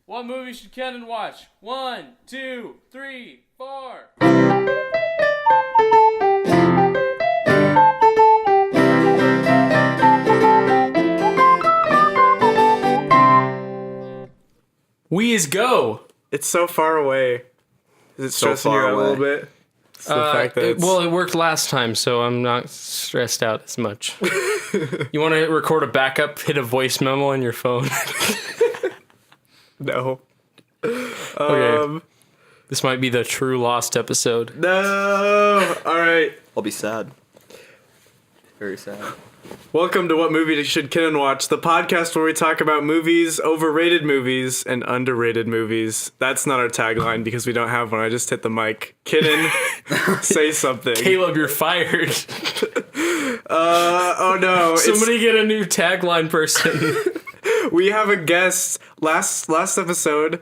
What movie should Kenan watch? 1, 2, 3, 4. We is go. It's so far away. Is it stressing you out a little bit? It's the fact that it worked last time, so I'm not stressed out as much. You want to record a backup, hit a voice memo on your phone? No. Okay. This might be the true lost episode. No. All right. I'll be sad. Very sad. Welcome to What Movie Should Kenan Watch, the podcast where we talk about movies, overrated movies, and underrated movies. That's not our tagline because we don't have one. I just hit the mic. Kenan, say something. Caleb, you're fired. Oh no. Somebody get a new tagline person. We have a guest. Last episode,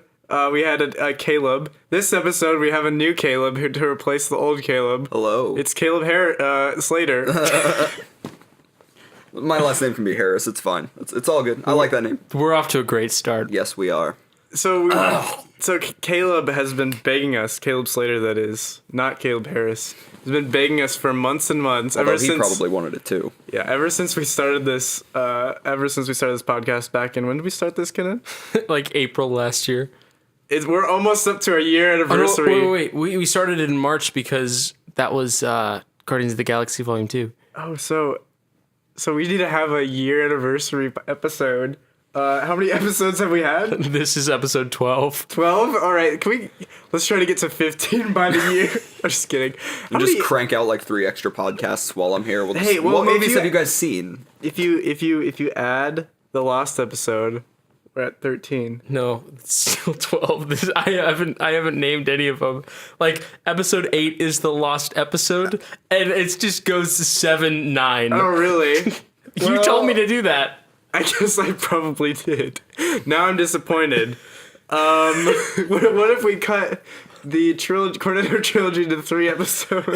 we had a Caleb. This episode, we have a new Caleb here to replace the old Caleb. Hello. It's Caleb Slayter. My last name can be Harris. It's fine. It's all good. I like that name. We're off to a great start. Yes, we are. So Caleb has been begging us, Caleb Slayter that is, not Caleb Harris, has been begging us for months and months. Although he probably wanted it too. Yeah, ever since we started this podcast back in, when did we start this, Kenan? Like April last year. We're almost up to our year anniversary. Oh, wait. We started in March because that was Guardians of the Galaxy Volume 2. Oh, so we need to have a year anniversary episode. How many episodes have we had? This is episode 12. 12? All right, let's try to get to 15 by the year. I'm just kidding. Crank out like 3 extra podcasts while I'm here. What if movies have you guys seen? If you add the Lost episode, we're at 13. No, it's still 12. I haven't named any of them. Like, episode 8 is the Lost episode, and it just goes to 7, 9. Oh, really? You told me to do that. I guess I probably did. Now I'm disappointed. What if we cut the Cornetto trilogy to 3 episodes?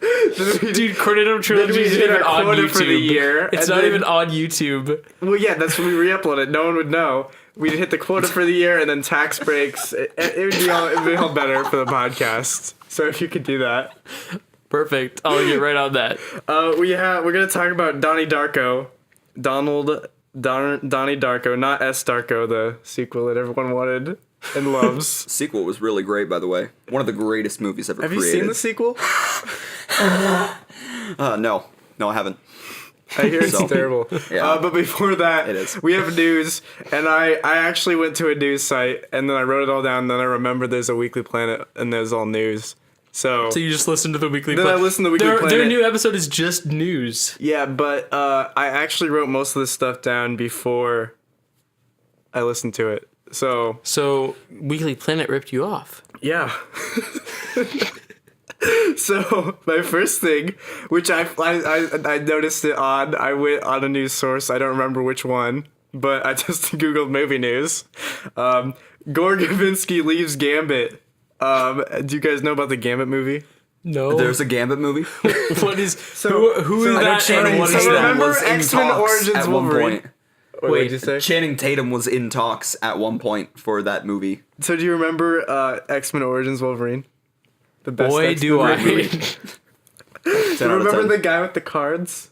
Dude, Cornetto trilogy is even on YouTube. For the year, it's not even on YouTube. Well, yeah, that's when we re-upload it. No one would know. We'd hit the quota for the year, and then tax breaks. It would be all better for the podcast. So if you could do that. Perfect. I'll get right on that. We're gonna talk about Donnie Darko. Donnie Darko, not S. Darko, the sequel that everyone wanted and loves. Sequel was really great, by the way. One of the greatest movies ever created. Have you seen the sequel? No, I haven't. I hear it's terrible. Yeah. But before that, It is. we have news, and I actually went to a news site, and then I wrote it all down, and then I remembered there's a Weekly Planet, and there's all news. So you just listen to the Weekly Planet. Then I listened to the Weekly Planet. Their new episode is just news. Yeah, but I actually wrote most of this stuff down before I listened to it. So Weekly Planet ripped you off. Yeah. So my first thing, which I noticed it on, I went on a news source. I don't remember which one, but I just Googled movie news. Gore Verbinski leaves Gambit. Do you guys know about the Gambit movie? No. There's a Gambit movie? What is... who is that? Channing What is Tatum that? remember was in X-Men talks Origins at one Wolverine? point. What did you say? Channing Tatum was in talks at one point for that movie. So do you remember X-Men Origins Wolverine? The best Boy, X-Men do I. movie. 10 Do you out of remember 10. the guy with the cards?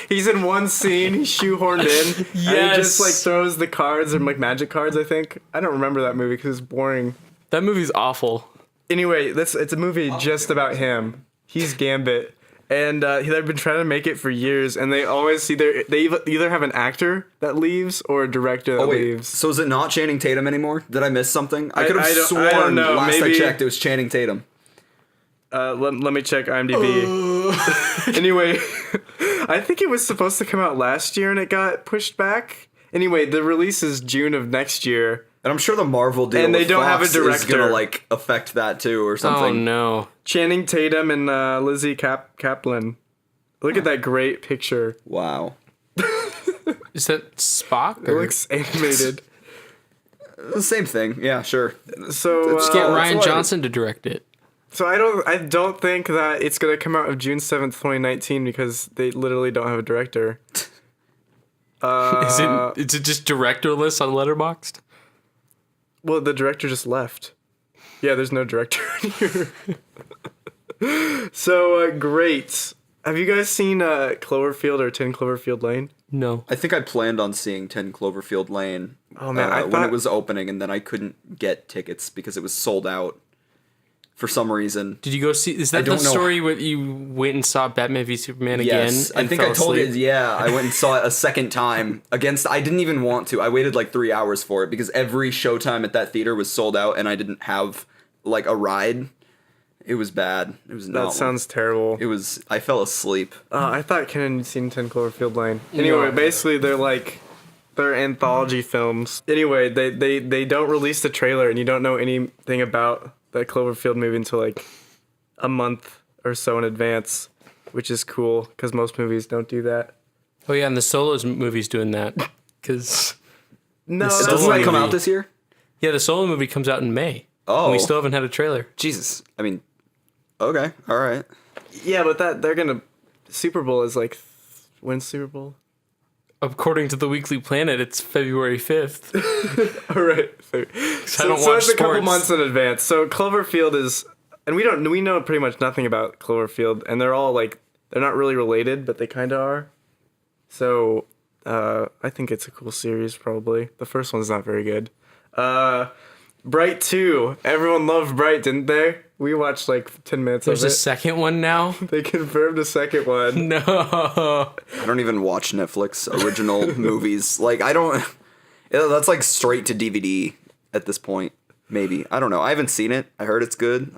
He's in one scene, he's shoehorned in, and he just like throws the cards, or like magic cards, I think. I don't remember that movie because it's boring. That movie's awful. Anyway, it's a movie just about him. He's Gambit, and they've been trying to make it for years, and they always either have an actor that leaves or a director that leaves. So is it not Channing Tatum anymore? Did I miss something? I could have sworn I don't know. last Maybe, I checked it was Channing Tatum. Let me check IMDb. Anyway, I think it was supposed to come out last year and it got pushed back. Anyway, the release is June of next year. And I'm sure the Marvel deal And they with don't have a Fox is director. gonna like affect that too or something. Oh, no. Channing Tatum and Lizzie Kaplan. Look at that great picture. Wow. Is that Spock? It looks animated. The same thing. Yeah, sure. So Just get Ryan what? Johnson to direct it. So I don't think that it's gonna come out of June 7th, 2019 because they literally don't have a director. Is it just directorless on Letterboxd? Well, the director just left. Yeah, there's no director in here. So, great. Have you guys seen Cloverfield or 10 Cloverfield Lane? No. I think I planned on seeing 10 Cloverfield Lane Oh, man, I when thought- it was opening, and then I couldn't get tickets because it was sold out for some reason. Did you go see? Is that the don't know. story where you went and saw Batman v Superman Yes, again? I think fell I told you. asleep? Yeah, I went and saw it a second time against. I didn't even want to. I waited like 3 hours for it because every showtime at that theater was sold out, and I didn't have like a ride. It was bad. It was not. That sounds terrible. It was. I fell asleep. I thought Ken had seen 10 Cloverfield Lane. Anyway, basically they're anthology films. Anyway, they don't release the trailer and you don't know anything about the Cloverfield movie until like a month or so in advance, which is cool because most movies don't do that. Oh yeah, and the Solos movie's doing that because No, Doesn't that's it like come out this year? yeah, the Solo movie comes out in May. Oh, And we still haven't had a trailer. Jesus. I mean, okay, all right. yeah, but they're gonna Super Bowl is like when's Super Bowl? According to the Weekly Planet, it's February 5th. All right, so I don't so watch it's a couple sports. months in advance. So Cloverfield is, and we know pretty much nothing about Cloverfield, and they're all like they're not really related, but they kind of are. So I think it's a cool series. Probably the first one's not very good. Bright 2. Everyone loved Bright, didn't they? We watched like 10 minutes There's of a it. second one now. They confirmed a second one. No. I don't even watch Netflix original movies. Like, I don't. That's like straight to DVD at this point. Maybe. I don't know. I haven't seen it. I heard it's good.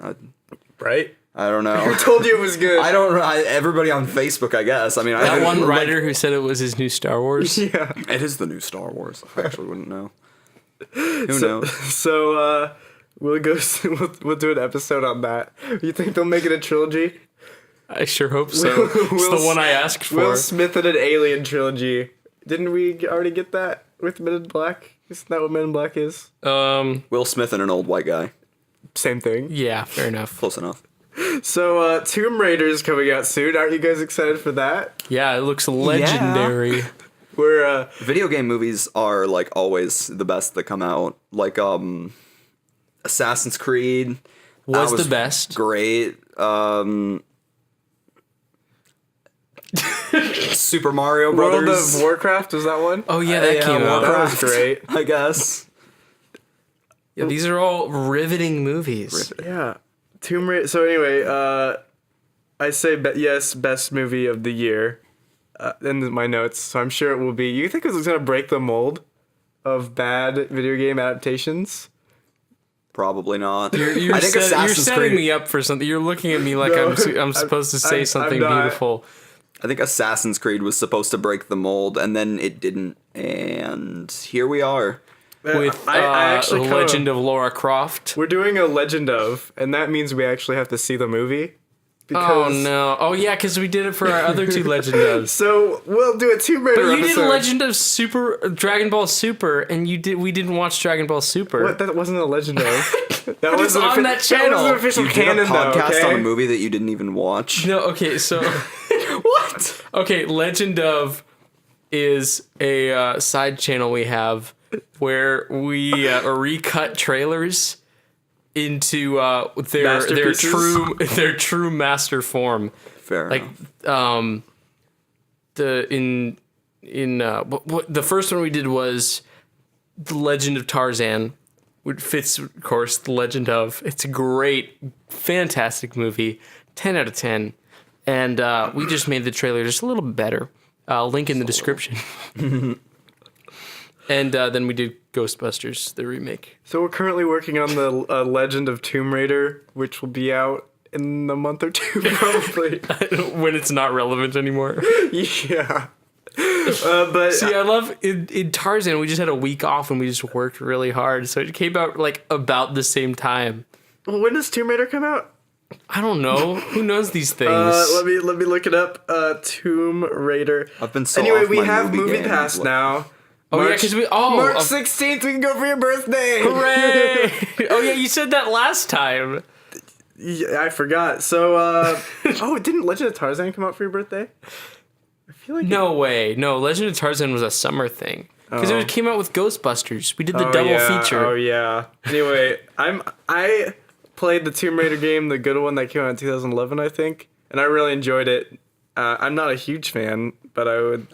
Right? I don't know. I told you it was good. I don't. Everybody on Facebook, I guess. I mean, That one writer who said it was his new Star Wars. Yeah. It is the new Star Wars. I actually wouldn't know. Who knows? So we'll go. We'll do an episode on that. You think they'll make it a trilogy? I sure hope so. It's the one I asked for. Will Smith and an Alien trilogy. Didn't we already get that with Men in Black? Isn't that what Men in Black is? Will Smith and an old white guy. Same thing. Yeah, fair enough. Close enough. So Tomb Raider is coming out soon. Aren't you guys excited for that? Yeah, it looks legendary. We're Video game movies are like always the best that come out. Like Assassin's Creed Was that the best. Great. Super Mario World Brothers. of Warcraft. Was that one? Oh yeah, that came out. That was great. I guess. Yeah, these are all riveting movies. Yeah. Tomb Raider. So anyway, I say yes, best movie of the year in my notes. So I'm sure it will be. You think it's going to break the mold of bad video game adaptations? Probably not. You're I think you're Assassin's setting Creed. me up for something. You're looking at me like No, I'm supposed to say I'm something not. beautiful. I think Assassin's Creed was supposed to break the mold, and then it didn't. And here we are. With I actually kinda- Legend of Lara Croft. We're doing a Legend of, and that means we actually have to see the movie. Oh no! Oh yeah, because we did it for our other two Legend ofs. So we'll do a Tomb Raider But you episode. did Legend of Super Dragon Ball Super, and we didn't watch Dragon Ball Super. What? That wasn't a Legend of. That it's wasn't on that That channel. wasn't official You did canon, a podcast though, okay? on a movie that you didn't even watch. No, okay, so What? okay, Legend of is a side channel we have where we recut trailers into their Masterpieces? their true master form. Fair Like enough. the first one we did was The Legend of Tarzan, which fits of course The Legend of. It's a great, fantastic movie, 10 out of 10, and we just made the trailer just a little bit better. Link in the description. And then we did Ghostbusters, the remake. So we're currently working on the Legend of Tomb Raider, which will be out in a month or two, probably. When it's not relevant anymore. Yeah. But See, I love in Tarzan, we just had a week off and we just worked really hard. So it came out like about the same time. well, when does Tomb Raider come out? I don't know. Who knows these things? Let me look it up. Tomb Raider. I've been so Anyway, off we my have movie Movie game. Pass now. oh, yeah, because March 16th, we can go for your birthday. Hooray! Oh, yeah, you said that last time. Yeah, I forgot. So, oh, didn't Legend of Tarzan come out for your birthday? feel like No way. No, Legend of Tarzan was a summer thing. Because it came out with Ghostbusters. We did the double feature. Oh yeah. Anyway, I played the Tomb Raider game, the good one that came out in 2011, I think, and I really enjoyed it. I'm not a huge fan, but I would.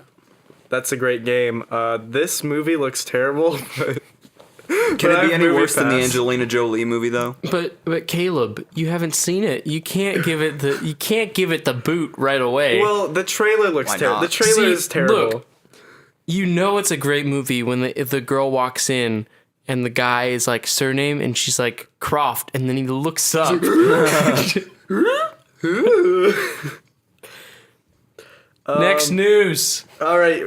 That's a great game. This movie looks terrible. Can it be any worse than the Angelina Jolie movie though? But Caleb, you haven't seen it. You can't give it the boot right away. Well, the trailer looks Why terrible. not? The trailer is terrible. Look, you know it's a great movie when the girl walks in and the guy is like surname and she's like Croft and then he looks up. Next news. All right,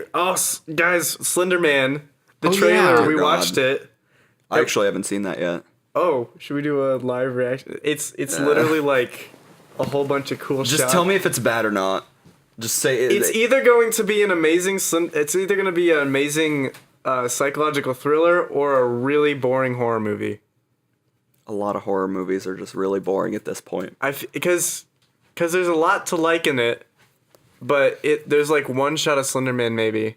guys, Slender Man. The trailer, yeah. we Oh, God. watched it. I actually haven't seen that yet. Oh, should we do a live reaction? It's literally like a whole bunch of cool shots. Just tell me if it's bad or not. Just say it. It's either going to be an amazing psychological thriller or a really boring horror movie. A lot of horror movies are just really boring at this point. Because there's a lot to like in it, but there's like one shot of Slender Man maybe,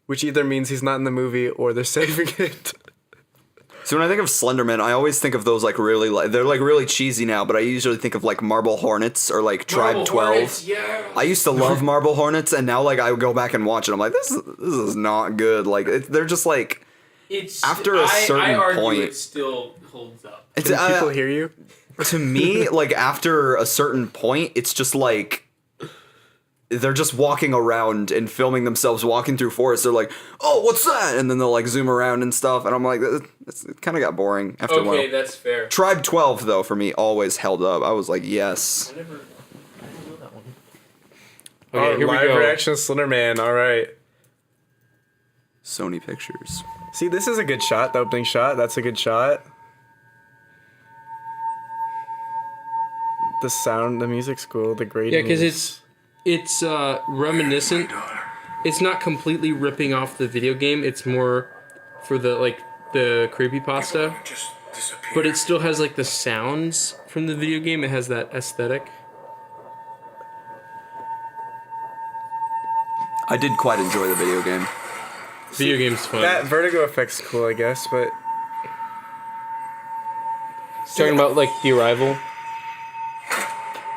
which either means he's not in the movie or they're saving it. So when I think of Slenderman, I always think of those like really they're like really cheesy now, but I usually think of like Marble Hornets or like Tribe 12. Hornets, yeah. I used to love Marble Hornets, and now like I go back and watch it. I'm like, this is not good. Like they're just like It's after a certain I argue point, it still holds up. it's, Can people hear you? to me, like after a certain point, it's just like they're just walking around and filming themselves walking through forests. They're like, oh, what's that? And then they'll like zoom around and stuff. And I'm like, it kind of got boring after a while. Okay, that's fair. Tribe 12, though, for me, always held up. I was like, yes. I didn't know that one. Okay, Okay, here we live go. reaction of Slender Man. All right. Sony Pictures. See, this is a good shot. The opening shot. That's a good shot. The sound, the music's cool. The grading. Yeah, because is- it's reminiscent. It's not completely ripping off the video game. It's more for the creepypasta. But it still has like the sounds from the video game. It has that aesthetic. I did quite enjoy the video game. Video game's fun. that vertigo effect's cool, I guess, but Talking about like The Arrival.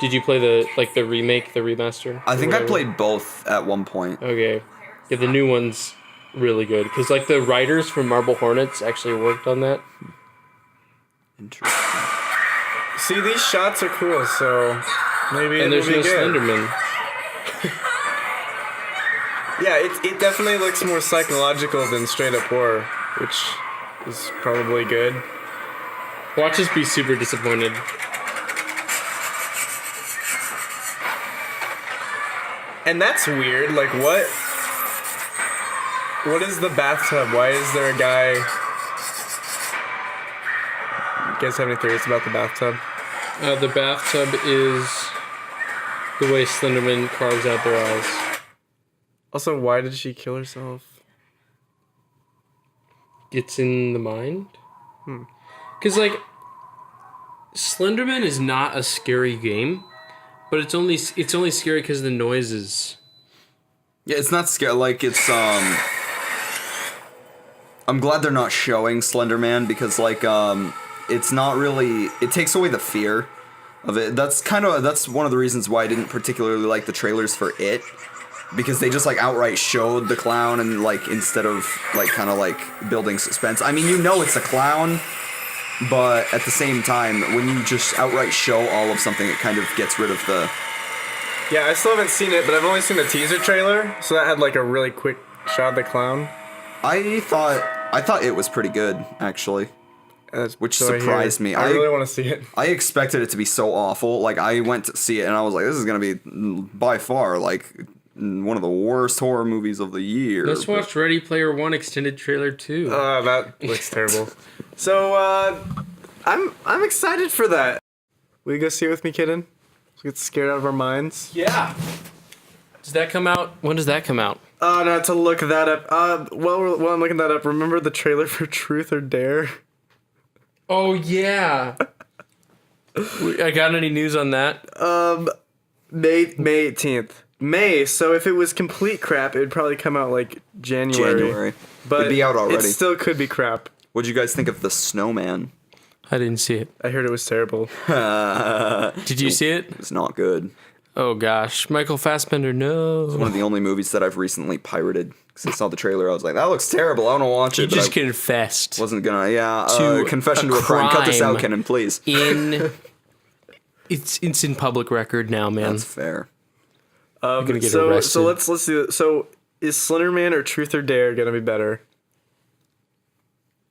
Did you play the remake, the remaster? I or think I whatever? played both at one point. Okay. Yeah, the new one's really good because like the writers from Marble Hornets actually worked on that. Interesting. see, these shots are cool, so maybe And it'll there's be no good. Slenderman. Yeah, it definitely looks more psychological than straight up horror, which is probably good. Watch us be super disappointed. And that's weird. Like, what? What is the bathtub? Why is there a guy? You guys have any theories about the bathtub? The bathtub is the way Slenderman carves out their eyes. Also, why did she kill herself? It's in the mind. Because like, Slenderman is not a scary game, but it's only scary because of the noises. Yeah, it's not scary. Like, it's, I'm glad they're not showing Slender Man because, like, it's not really... It takes away the fear of it. That's one of the reasons why I didn't particularly like the trailers for it. Because they just, like, outright showed the clown and, like, instead of, like, kind of, like, building suspense. I mean, you know it's a clown, but at the same time, when you just outright show all of something, it kind of gets rid of the... Yeah, I still haven't seen it, but I've only seen the teaser trailer, so that had like a really quick shot of the clown. I thought it was pretty good, actually. Which So I hear. surprised me. I really want to see it. I expected it to be so awful. Like, I went to see it and I was like, this is going to be by far, like, one of the worst horror movies of the year. Let's watch Ready Player One extended trailer 2. That looks terrible. So, I'm excited for that. Will you go see it with me, kitten? Let's get scared out of our minds. Yeah. Does that come out? When does that come out? Oh, no, to look that up. While I'm looking that up, remember the trailer for Truth or Dare? Oh yeah. I got any news on that? May 18th. May. So if it was complete crap, it would probably come out like January. But It'd be out already. It still could be crap. What'd you guys think of The Snowman? I didn't see it. I heard it was terrible. Did you see it? It's not good. Oh gosh, Michael Fassbender, no. One of the only movies that I've recently pirated. Because I saw the trailer, I was like, that looks terrible. I want to watch it. You but just I confessed wasn't gonna. Yeah. to Confession a to a crime. Cut this out, crime. Kenan, please. It's in public record now, man. That's fair. gonna get so arrested. let's do it. So is Slenderman or Truth or Dare gonna be better?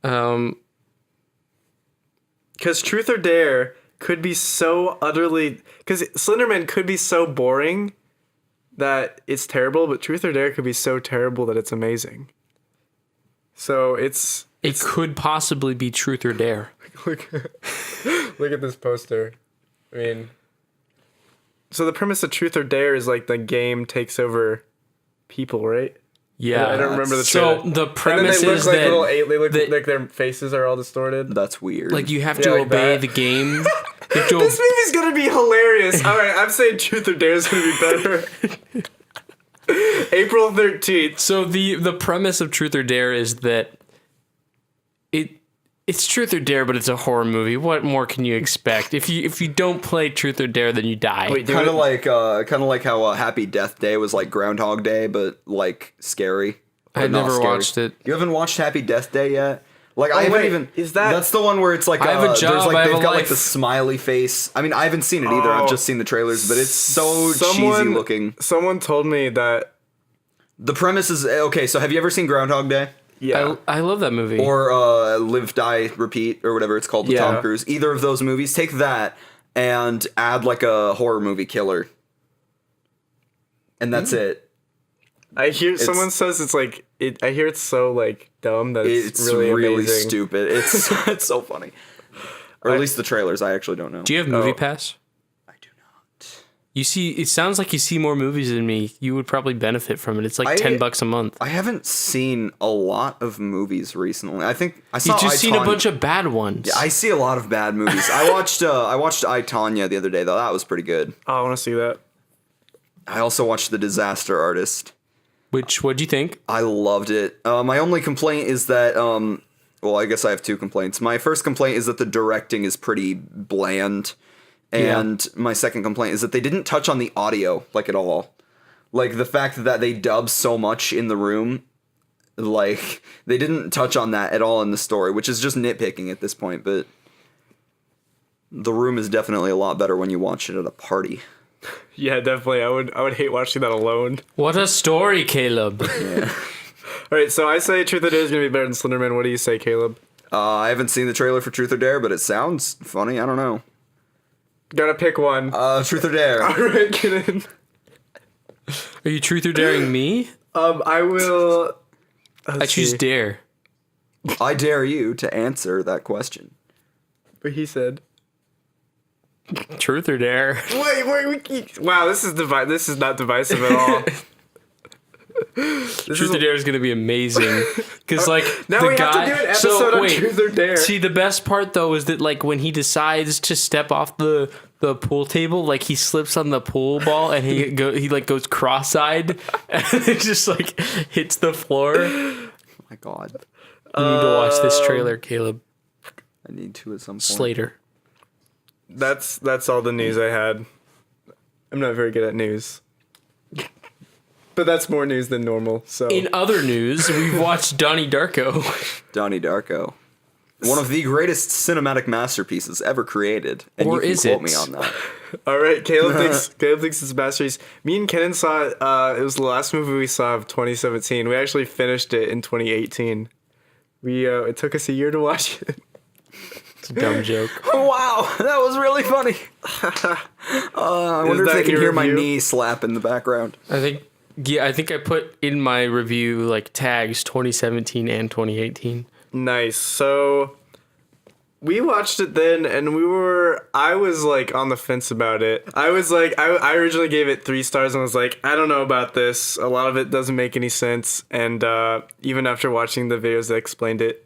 Because Truth or Dare could be so utterly... Because Slenderman could be so boring that it's terrible, but Truth or Dare could be so terrible that it's amazing. So it could possibly be Truth or Dare. look at this poster. I mean... So the premise of Truth or Dare is like the game takes over people, right? Yeah, I don't remember the trailer. So the And then premise they look is like that they look that- like their faces are all distorted. That's weird. like you have to like obey that. the game. You have to This movie's gonna be hilarious. All right, I'm saying Truth or Dare is gonna be better. April 13th. So the premise of Truth or Dare is that it's Truth or Dare, but it's a horror movie. What more can you expect? If you don't play Truth or Dare, then you die. Wait, kind of like how Happy Death Day was like Groundhog Day, but like scary. I But not never scary. watched it. You haven't watched Happy Death Day yet? Like I haven't wait, even. is that- That's the one where it's like I have a job, There's like I have they've a got like life. the smiley face. I mean, I haven't seen it either. I've Oh. just seen the trailers, but it's so cheesy looking. Someone told me that. The premise is okay. So have you ever seen Groundhog Day? Yeah. I love that movie. Or Live, Die, Repeat, or whatever it's called with Yeah. Tom Cruise. Either of those movies, take that and add like a horror movie killer, and that's it. I hear someone says it's like it. I hear it's so like dumb that it's, It's really, really amazing. stupid. It's so funny. Or at least the trailers. I actually don't know. Do you have Movie Pass? I do not. You see, it sounds like you see more movies than me. You would probably benefit from it. It's like $10 a month. I haven't seen a lot of movies recently. I think I saw. You've just seen a I, bunch of bad ones. I see a lot of bad movies. I watched I, Tonya the other day though. That was pretty good. Oh, I want to see that. I also watched The Disaster Artist. What'd you think? I loved it. My only complaint is that, well, I guess I have two complaints. My first complaint is that the directing is pretty bland. And my second complaint is that they didn't touch on the audio, like, at all. Like, the fact that they dub so much in the room, like, they didn't touch on that at all in the story, which is just nitpicking at this point, but The Room is definitely a lot better when you watch it at a party. Yeah, definitely. I would hate watching that alone. What a story, Caleb. Yeah. All right, so I say Truth or Dare is gonna be better than Slenderman. What do you say, Caleb? I haven't seen the trailer for Truth or Dare, but it sounds funny. I don't know. Gotta pick one. Truth or Dare. All right, get in. Are you truth or daring me? I will. I choose dare. I dare you to answer that question. But he said. Truth or dare? Wait. Wow, this is not divisive at all. Truth or dare is gonna be amazing. Because like Now the we guy, have to do an episode on Truth or Dare. See, the best part though is that like when he decides to step off the pool table, like he slips on the pool ball and he goes cross-eyed and it just like hits the floor. Oh my god. You need to watch this trailer, Caleb. I need to at some point. Slayter. That's all the news I had. I'm not very good at news. But that's more news than normal, so. In other news, we've watched Donnie Darko. Donnie Darko. One of the greatest cinematic masterpieces ever created. And Or you can is quote it? me on that. All right, Caleb thinks it's a masterpiece. Me and Kenan saw it. It was the last movie we saw of 2017. We actually finished it in 2018. It took us a year to watch it. It's a dumb joke. Oh, wow, that was really funny. I wonder if that they can your hear my review? knee slap in the background. I think I put in my review like tags 2017 and 2018. Nice. So we watched it then, and I was like on the fence about it. I was like, I originally gave it 3 stars and was like, I don't know about this. A lot of it doesn't make any sense. And even after watching the videos that explained it,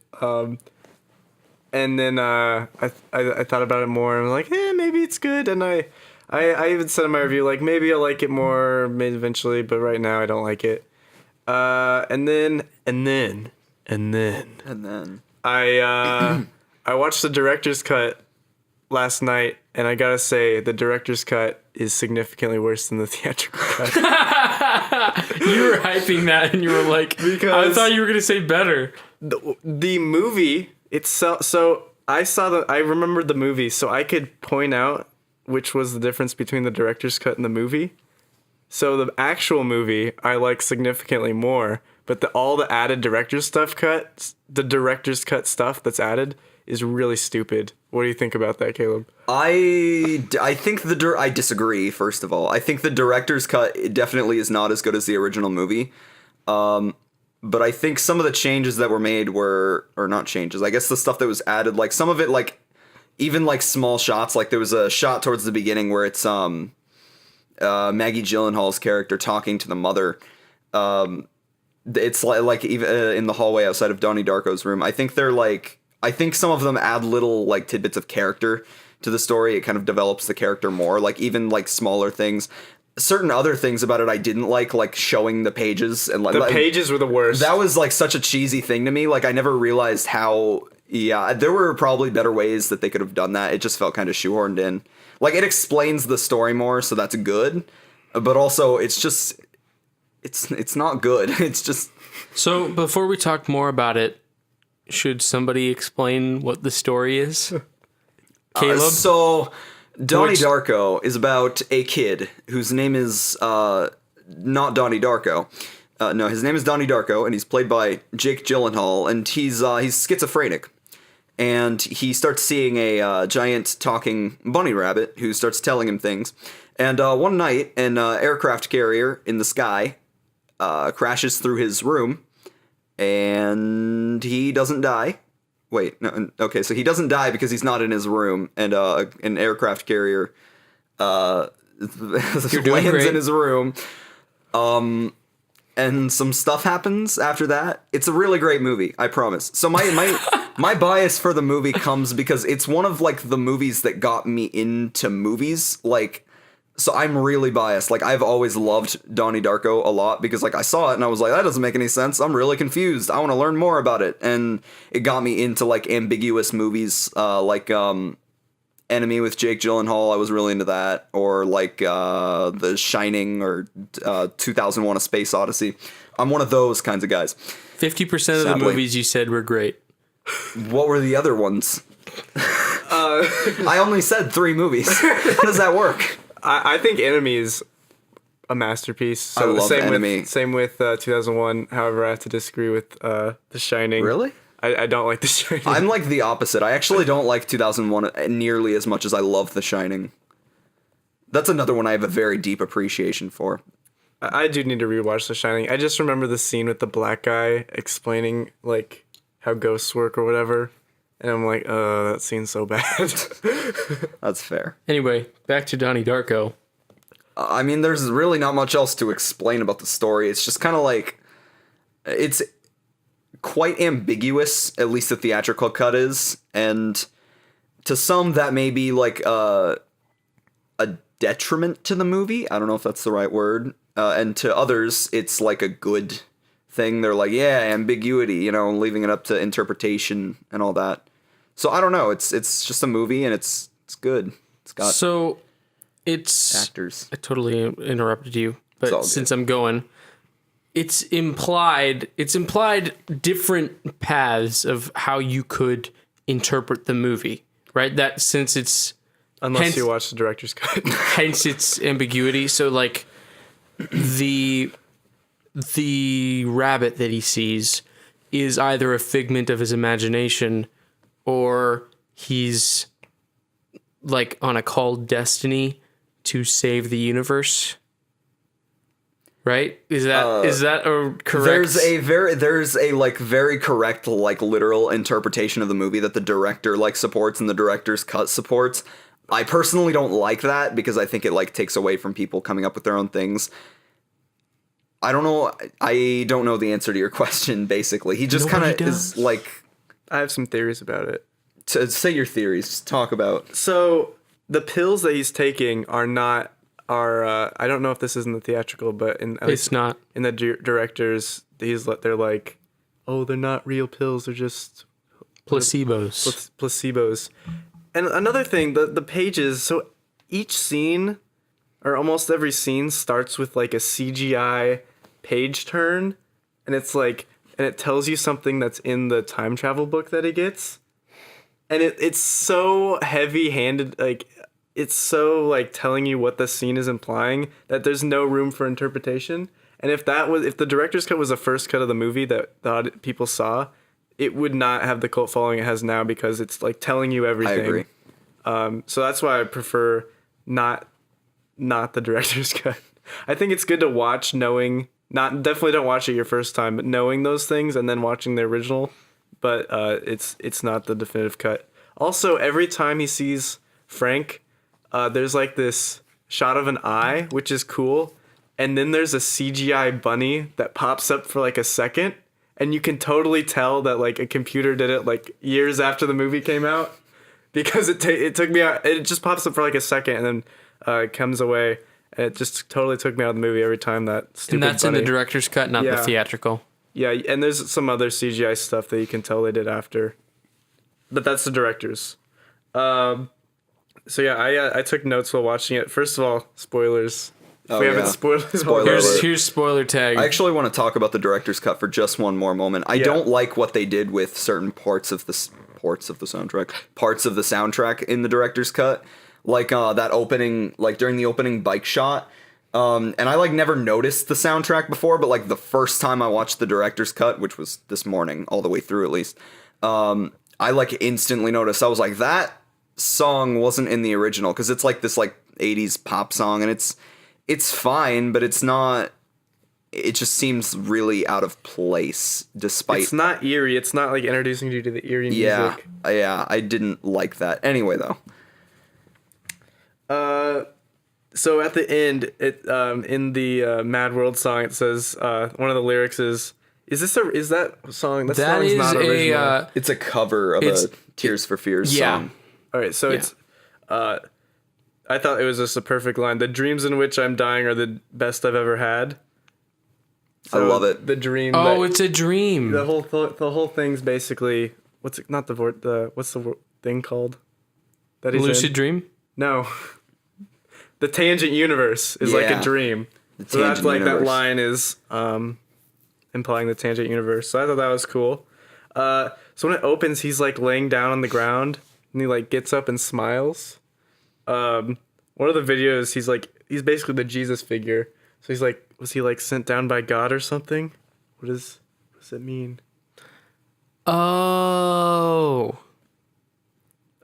and then I thought about it more and was like, maybe it's good. And I I even said in my review, like, maybe I'll like it more maybe eventually, but right now I don't like it. And then And then I watched the director's cut last night, and I gotta say, the director's cut is significantly worse than the theatrical cut. You were hyping that, and you were like, I Because- thought you were gonna say better. The movie itself, so I remembered the movie, so I could point out which was the difference between the director's cut and the movie. So the actual movie I like significantly more, but all the added director's the director's cut stuff that's added is really stupid. What do you think about that, Caleb? I think I disagree. First of all, I think the director's cut definitely is not as good as the original movie. But I think some of the changes that were made or not changes. I guess the stuff that was added, like some of it, like even like small shots. Like there was a shot towards the beginning where it's Maggie Gyllenhaal's character talking to the mother. It's like even in the hallway outside of Donnie Darko's room. I think some of them add little like tidbits of character to the story. It kind of develops the character more. Like even like smaller things. Certain other things about it I didn't like showing the pages and like The pages were the worst. that was like such a cheesy thing to me. Like I never realized how. Yeah, there were probably better ways that they could have done that. It just felt kind of shoehorned in. Like it explains the story more, so that's good. But also, it's just it's not good. It's just So before we talk more about it, should somebody explain what the story is? Caleb? So Donnie Which- Darko is about a kid whose name is not Donnie Darko. No, his name is Donnie Darko, and he's played by Jake Gyllenhaal, and he's schizophrenic. And he starts seeing a giant talking bunny rabbit who starts telling him things. And one night, an aircraft carrier in the sky crashes through his room, and he doesn't die. Wait, no, okay, so he doesn't die because he's not in his room, and an aircraft carrier lands great. in his room. And some stuff happens after that. It's a really great movie, I promise. So my bias for the movie comes because it's one of like the movies that got me into movies. Like, so I'm really biased. Like I've always loved Donnie Darko a lot because like I saw it and I was like, that doesn't make any sense. I'm really confused. I want to learn more about it. And it got me into like ambiguous movies, like Enemy with Jake Gyllenhaal. I was really into that, or like The Shining, or 2001: A Space Odyssey. I'm one of those kinds of guys. 50% of the Sadly. movies you said were great. What were the other ones? I only said 3 movies. How does that work? I think Enemy is a masterpiece. So I love same Enemy. Same with 2001. However, I have to disagree with The Shining. Really? I don't like The Shining. I'm like the opposite. I actually don't like 2001 nearly as much as I love The Shining. That's another one I have a very deep appreciation for. I do need to rewatch The Shining. I just remember the scene with the black guy explaining like how ghosts work or whatever, and I'm like, that scene's so bad. That's fair. Anyway, back to Donnie Darko. I mean, there's really not much else to explain about the story. It's just kind of like, it's quite ambiguous, at least the theatrical cut is, and to some that may be like a detriment to the movie. I don't know if that's the right word. And to others, it's like a good thing. They're like, yeah, ambiguity, leaving it up to interpretation and all that. So I don't know. It's just a movie, and it's good. It's got So it's actors. I totally interrupted you, all but good. since I'm going, it's implied different paths of how you could interpret the movie, right? That since it's Unless Hence- you watch the director's cut. hence its ambiguity. So like the rabbit that he sees is either a figment of his imagination, or he's like on a called destiny to save the universe. Right? Is that a correct? There's a like very correct like literal interpretation of the movie that the director like supports and the director's cut supports. I personally don't like that because I think it like takes away from people coming up with their own things. I don't know the answer to your question. Basically, he just kind Nobody of does. is like I have some theories about it. to say your theories. Talk about So the pills that he's taking are not I don't know if this is in the theatrical, but It's not. in the directors, they're like, oh, they're not real pills, they're just Placebos. placebos. And another thing, the pages, so each scene or almost every scene starts with like a CGI page turn, and it's like, and it tells you something that's in the time travel book that he gets. And it's so heavy-handed, like it's so like telling you what the scene is implying that there's no room for interpretation. And if the director's cut was the first cut of the movie that people saw, it would not have the cult following it has now because it's like telling you everything. I agree. So that's why I prefer not the director's cut. I think it's good to watch knowing, definitely don't watch it your first time, but knowing those things and then watching the original. But it's not the definitive cut. Also, every time he sees Frank, there's like this shot of an eye, which is cool. And then there's a CGI bunny that pops up for like a second. And you can totally tell that like a computer did it like years after the movie came out. Because it took me out, it just pops up for like a second and then it comes away. And it just totally took me out of the movie every time that stupid And that's bunny. in the director's cut, not the theatrical. Yeah, and there's some other CGI stuff that you can tell they did after. But that's the director's. So yeah, I took notes while watching it. First of all, spoilers. If we haven't spoiled Spoiler alert. Here's spoiler tag. I actually want to talk about the director's cut for just one more moment. I don't like what they did with certain parts of the soundtrack in the director's cut, like that opening, like during the opening bike shot. And I like never noticed the soundtrack before, but like the first time I watched the director's cut, which was this morning, all the way through at least, I like instantly noticed. I was like, that song wasn't in the original, because it's like this like 80s pop song, and it's fine, but it's not. It just seems really out of place, despite. It's not eerie. It's not like introducing you to the eerie music. Yeah, I didn't like that. Anyway, though. So at the end, in the Mad World song, it says one of the lyrics is that song? That song's is not original. It's a cover of a Tears for Fears song. All right, so it's. I thought it was just a perfect line. The dreams in which I'm dying are the best I've ever had. So I love it. The dream. Oh, it's a dream. The whole thing's basically what's the thing called? That he's Lucid in? dream? No. The tangent universe is like a dream. So that's like universe. that line is implying the tangent universe. So I thought that was cool. So when it opens, he's like laying down on the ground and he like gets up and smiles. One of the videos, he's basically the Jesus figure. So he's like, was he like sent down by God or something? What does it mean? Oh.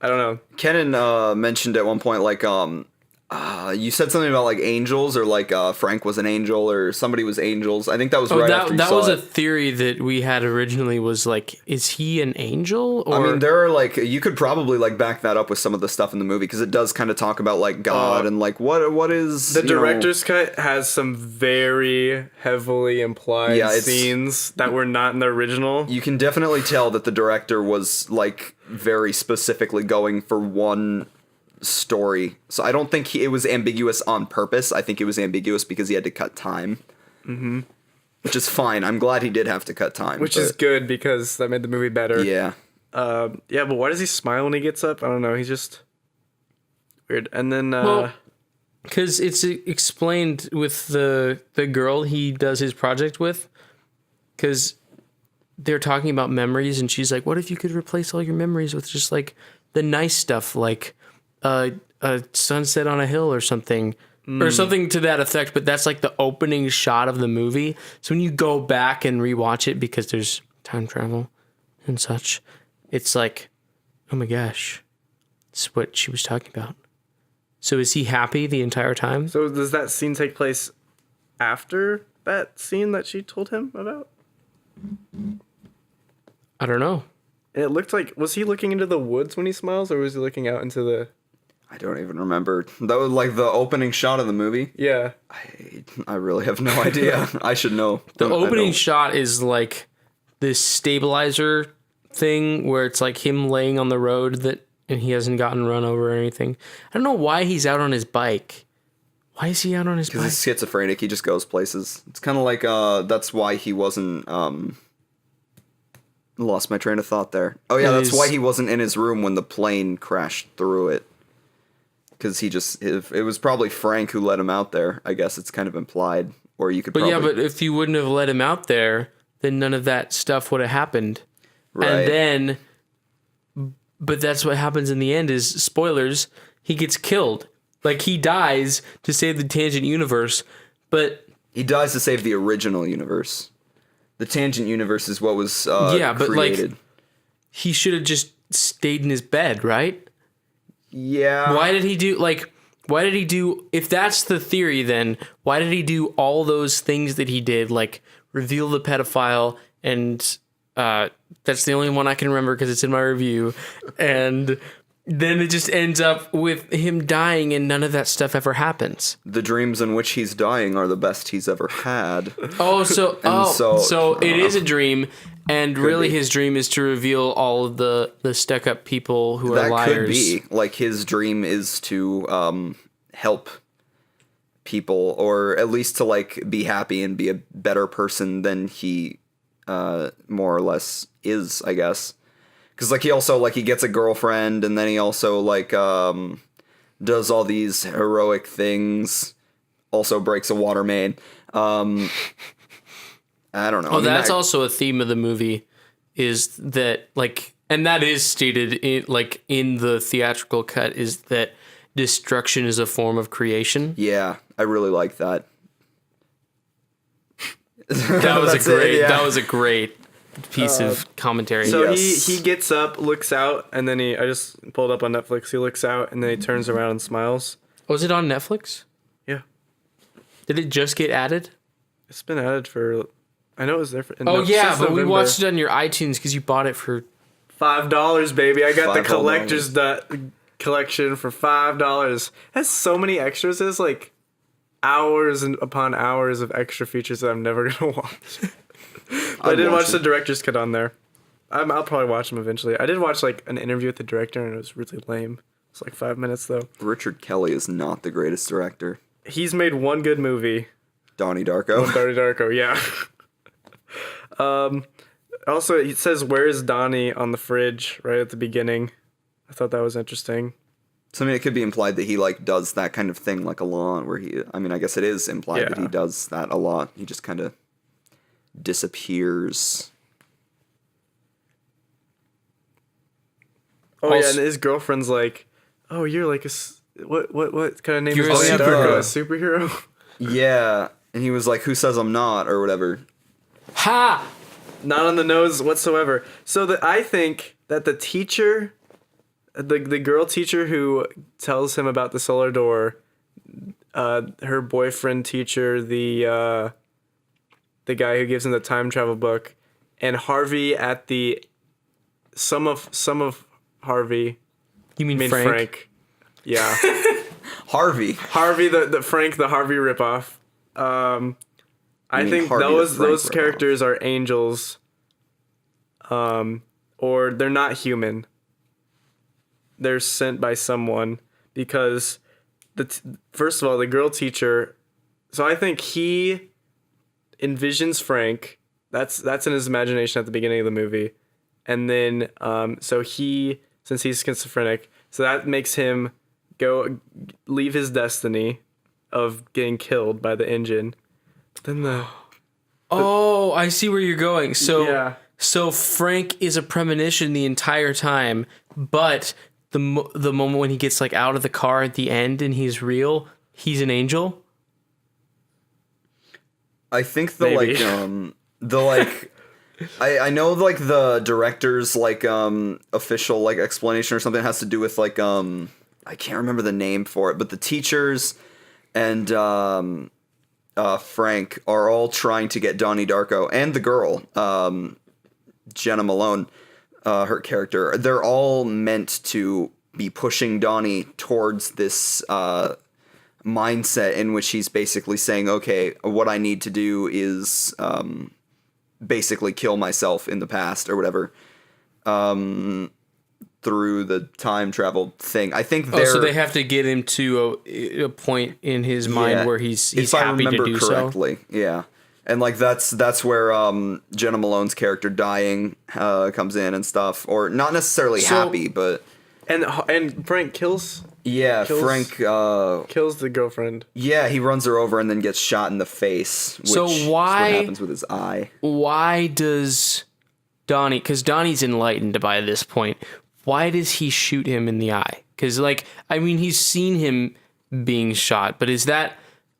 I don't know. Kenan mentioned at one point, like, you said something about like angels, or like Frank was an angel, or somebody was angels. I think that was right after you that saw was it. a theory that we had originally. Was like, is he an angel? Or I mean, there are like, you could probably like back that up with some of the stuff in the movie, because it does kind of talk about like God and like what is the director's cut has some very heavily implied scenes that were not in the original. You can definitely tell that the director was like very specifically going for one story. So I don't think it was ambiguous on purpose. I think it was ambiguous because he had to cut time. Mm-hmm. Which is fine. I'm glad he did have to cut time. Which is good, because that made the movie better. Yeah. Yeah, but why does he smile when he gets up? I don't know. He's just weird. And then because it's explained with the girl he does his project with, because they're talking about memories, and she's like, what if you could replace all your memories with just like the nice stuff, like a sunset on a hill or something, or something to that effect. But that's like the opening shot of the movie. So when you go back and rewatch it, because there's time travel and such, it's like, oh my gosh, it's what she was talking about. So is he happy the entire time? So does that scene take place after that scene that she told him about? I don't know. And it looked like, was he looking into the woods when he smiles, or was he looking out into the... I don't even remember. That was like the opening shot of the movie. Yeah. I really have no idea. I should know. The opening shot is like this stabilizer thing where it's like him laying on the road that and he hasn't gotten run over or anything. I don't know why he's out on his bike. Why is he out on his bike? Because he's schizophrenic. He just goes places. It's kind of like that's why he wasn't. Lost my train of thought there. Oh yeah, that's why he wasn't in his room when the plane crashed through it. Because it was probably Frank who let him out there. I guess it's kind of implied, or you could. But if you wouldn't have let him out there, then none of that stuff would have happened. Right. And then, but that's what happens in the end. Is spoilers? He gets killed. Like he dies to save the Tangent Universe, but he dies to save the original universe. The Tangent Universe is what was but created. like he should have just stayed in his bed, right? Yeah. Why did he do, if that's the theory, then why did he do all those things that he did, like reveal the pedophile, and that's the only one I can remember because it's in my review, and then it just ends up with him dying and none of that stuff ever happens. The dreams in which he's dying are the best he's ever had. So it is a dream, and really his dream is to reveal all of the stuck-up people who are liars. That could be. Like, his dream is to help people, or at least to, like, be happy and be a better person than he more or less is, I guess. Because, like, he also, like, he gets a girlfriend, and then he also, like, does all these heroic things, also breaks a water main. I don't know. Oh, that's also a theme of the movie, is that, like, and that is stated in the theatrical cut, is that destruction is a form of creation. Yeah, I really like that. That was a great piece of commentary. So he gets up, looks out, and then I just pulled up on Netflix. He looks out, and then he turns around and smiles. Was it on Netflix? Yeah. Did it just get added? It's been added for... I know it was there for... but we watched it on your iTunes because you bought it for... $5, baby. I got the collector's collection for $5. It has so many extras. There's like hours and upon hours of extra features that I'm never going to watch. But I did watch the director's cut on there. I'll probably watch them eventually. I did watch like an interview with the director, and it was really lame. It's like 5 minutes though. Richard Kelly is not the greatest director. He's made one good movie. Donnie Darko. Donnie Darko, yeah. Also, it says, "Where's Donnie?" on the fridge right at the beginning. I thought that was interesting. So, I mean, it could be implied that he, like, does that kind of thing, like, a lot, where I guess it is implied that he does that a lot. He just kind of disappears. Oh, yeah, and his girlfriend's like, "Oh, you're like what kind of name you're is Darko? A superhero?" Yeah, and he was like, "Who says I'm not?" or whatever. Ha! Not on the nose whatsoever. So I think that the teacher, the girl teacher who tells him about the solar door, her boyfriend teacher, the guy who gives him the time travel book, and Harvey at the some of Harvey. You mean Frank? Yeah. Harvey, the Frank, the Harvey ripoff. I think those characters are angels, or they're not human. They're sent by someone, because first of all, the girl teacher. So I think he envisions Frank. That's in his imagination at the beginning of the movie, and then since he's schizophrenic, so that makes him leave his destiny of getting killed by the engine. Then I see where you're going. So Frank is a premonition the entire time, but the moment when he gets like out of the car at the end and he's real, he's an angel. I think I know like the director's like official like explanation or something has to do with like I can't remember the name for it, but the teachers and Frank are all trying to get Donnie Darko and the girl, Jenna Malone, her character. They're all meant to be pushing Donnie towards this mindset in which he's basically saying, okay, what I need to do is basically kill myself in the past or whatever. through the time travel thing. I think Oh, so they have to get him to a point in his mind where he's if I happy to remember do correctly. Yeah. And like that's where Jenna Malone's character dying comes in and stuff, or not necessarily happy, but And Frank kills Frank kills the girlfriend. yeah, he runs her over and then gets shot in the face. Which So is why- what happens with his eye? Why does Donnie, because Donnie's enlightened by this point, why does he shoot him in the eye? Because, like, I mean, he's seen him being shot, but is that,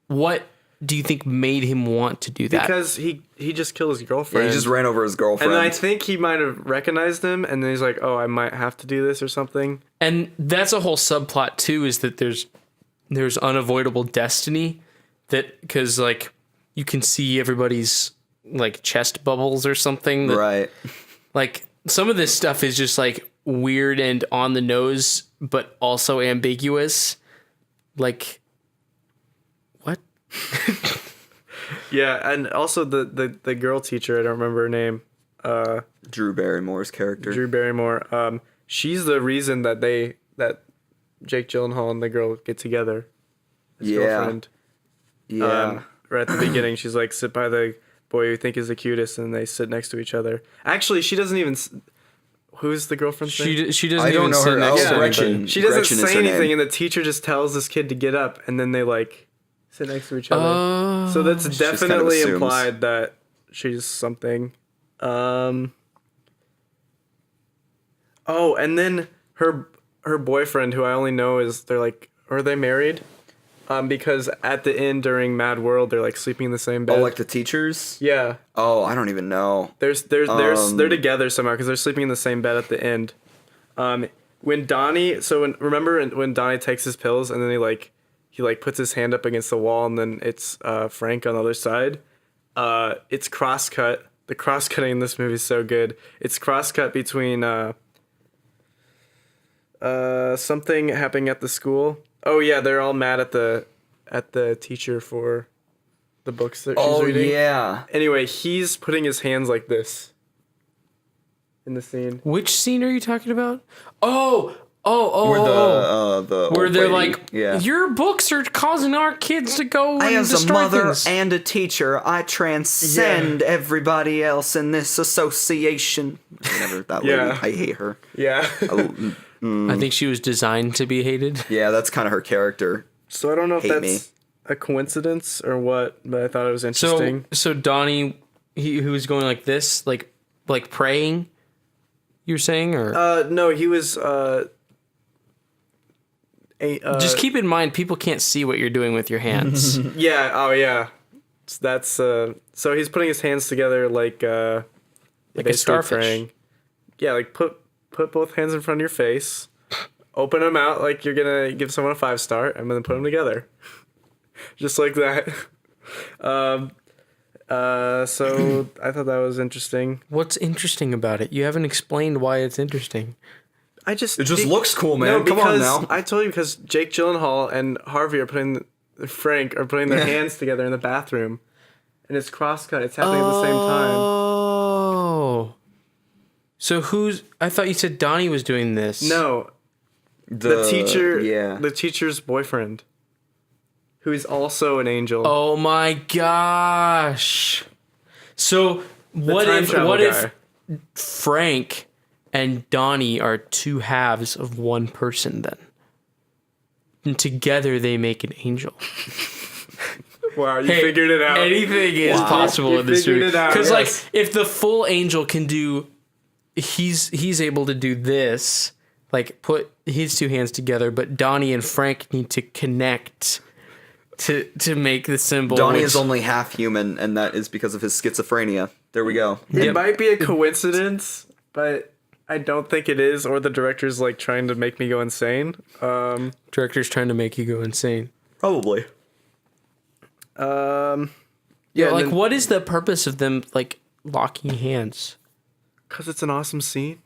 what do you think made him want to do that? Because he just killed his Yeah, girlfriend. he just ran over his girlfriend. and I think he might have recognized him, and then he's like, "Oh, I might have to do this or something." And that's a whole subplot too, is that there's unavoidable destiny, that because like you can see everybody's like chest bubbles or something, that, right. like some of this stuff is just like weird and on the nose but also ambiguous. Like, what? Yeah, and also the girl teacher, I don't remember her name. Drew Barrymore's character. Drew Barrymore. She's the reason that Jake Gyllenhaal and the girl get together. His girlfriend. Yeah. Right at the beginning, she's like, sit by the boy you think is the cutest, and they sit next to each other. Actually, she doesn't even. Who's the girlfriend's name? She doesn't I don't even know sit her. next Oh, to Gretchen. anybody. She doesn't Gretchen is say her anything, name. and the teacher just tells this kid to get up, and then they like sit next to each other. Oh. So that's just kind of definitely assumes. implied that she's something. Oh, and then her boyfriend, who I only know is are they married? Because at the end during Mad World, they're like sleeping in the same bed. Oh, like the teachers? Yeah, Oh, I don't even know. they're together somehow because they're sleeping in the same bed at the end. When Donnie, remember when Donnie takes his pills and then he puts his hand up against the wall and then it's Frank on the other side. It's crosscut. The cross-cutting in this movie is so good. It's cross-cut between something happening at the school. Oh yeah, they're all mad at the teacher for the books that she's reading. Yeah. Anyway, he's putting his hands like this in the scene. Which scene are you talking about? Oh, Where the where old they're lady- like, yeah. your books are causing our kids to go and As a destroy mother things. and a teacher, I transcend everybody else in this association. Whatever that lady, Yeah. I hate her. Yeah. I think she was designed to be hated. Yeah, that's kind of her character. So I don't know if Hate that's me. a coincidence or what, but I thought it was So interesting. so Donnie, who was going like this, like praying. You're saying, or No, he was. just keep in mind, people can't see what you're doing with your hands. Yeah. Oh yeah. So that's so he's putting his hands together like a basically starfish. Yeah, like put both hands in front of your face, open them out like you're gonna give someone a 5-star, and then put them together, just like that. So I thought that was interesting. What's interesting about it? You haven't explained why it's interesting. It just looks cool, man. No, Come on because now. I told you because Jake Gyllenhaal and Harvey are putting their hands together in the bathroom, and it's cross-cut. It's happening at the same time. Oh. So I thought you said Donnie was doing this. No, the teacher. Yeah. The teacher's boyfriend, who is also an angel. Oh my gosh. So what time if travel if guy. Frank and Donnie are two halves of one person then? And together they make an angel. Wow, you Hey, figured it out. Anything is possible You in this figured movie. it out, Because yes. like if the full angel can do, he's able to do this, like put his two hands together, but Donnie and Frank need to connect to make the symbol. Donnie which- is only half human, and that is because of his schizophrenia. There we go. It Yep. might be a coincidence, but I don't think it is. Or the director's like trying to make me go insane. Director's trying to make you go insane. Probably. Yeah, Like, and what is the purpose of them like locking hands? because it's an awesome scene.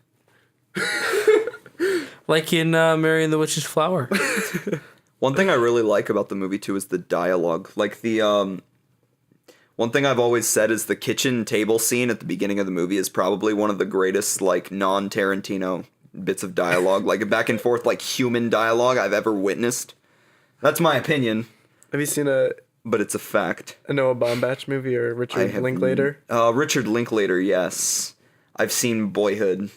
Like in Mary and the Witch's Flower. One thing I really like about the movie too is the dialogue. Like the one thing I've always said is the kitchen table scene at the beginning of the movie is probably one of the greatest like non-Tarantino bits of dialogue, like back and forth, like human dialogue I've ever witnessed. That's my opinion, Have you seen a but it's a fact. Noah Baumbach movie or I Richard have Linklater? Richard Linklater, yes. I've seen Boyhood, and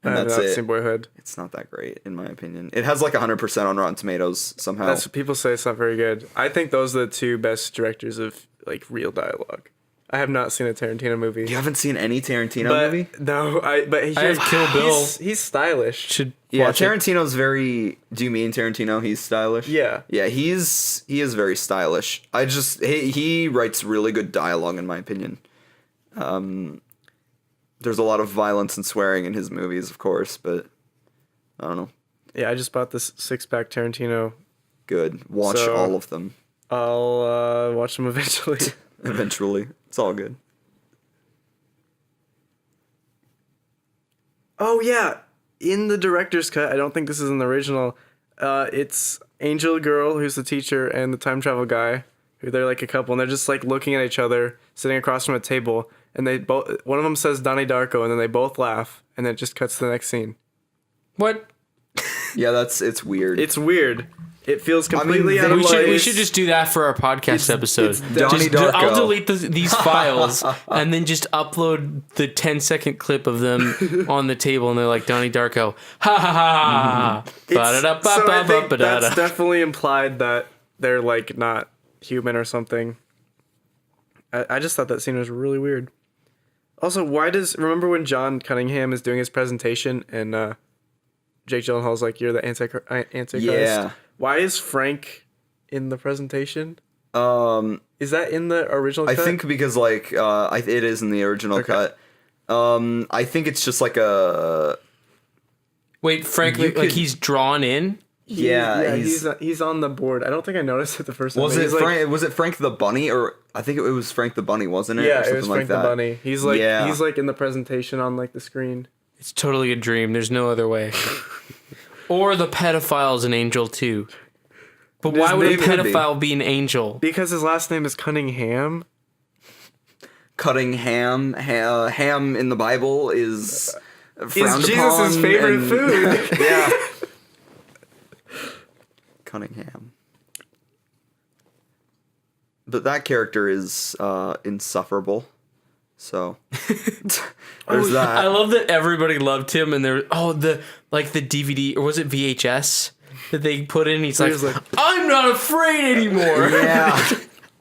I have that's not it. seen Boyhood. It's not that great, in my opinion. It has like 100% on Rotten Tomatoes somehow. That's what people say. It's not very good. I think those are the two best directors of like real dialogue. I have not seen a Tarantino movie. You haven't seen any Tarantino but movie? no, I have Kill Bill. He's stylish. Should Yeah, watch it. Tarantino's very. Do you mean Tarantino? He's stylish. Yeah. Yeah, he is very stylish. He writes really good dialogue in my opinion. There's a lot of violence and swearing in his movies, of course, but I don't know. Yeah, I just bought this 6-pack Tarantino. Good. Watch So- all of them I'll watch them eventually. eventually. It's all good. Oh yeah, in the director's cut, I don't think this is in the original. It's Angel Girl, who's the teacher, and the time travel guy, who they're like a couple, and they're just like looking at each other, sitting across from a table, and they both. One of them says Donnie Darko, and then they both laugh, and then it just cuts to the next scene. What? Yeah, it's weird. It's weird. It feels completely out of We place. should just do that for our podcast episode. Donnie Darko. I'll delete these files and then just upload the 10-second clip of them on the table, and they're like Donnie Darko. Ha ha ha. So I think that's Ba-da-da-ba-ba-ba-da-da. definitely implied that they're like not human or something. I just thought that scene was really weird. Also, remember when John Cunningham is doing his presentation and Jake Gyllenhaal's like, "You're the Antichrist." Yeah. Why is Frank in the presentation? Is that in the original I cut? think because like it is in the original cut. I think it's just like a Wait, Frank, You like could- he's drawn in? He's on the board. I don't think I noticed it the first time. was but it he's like- Frank? Was it Frank the Bunny or I think it was Frank the Bunny, wasn't it? Or Yeah, it something was like Frank the that. Bunny. He's like Yeah. he's like in the presentation on like the screen. It's totally a dream. There's no other way. Or the pedophile's an angel too. But why would a maybe could be. pedophile be an angel? Because his last name is Cunningham. Cutting ham in the Bible is Is frowned Jesus' upon favorite and- food. Yeah. Cunningham. But that character is insufferable. So there's that. I love that everybody loved him, and the DVD, or was it VHS that they put in? He's like, was like- I'm not afraid anymore. Yeah.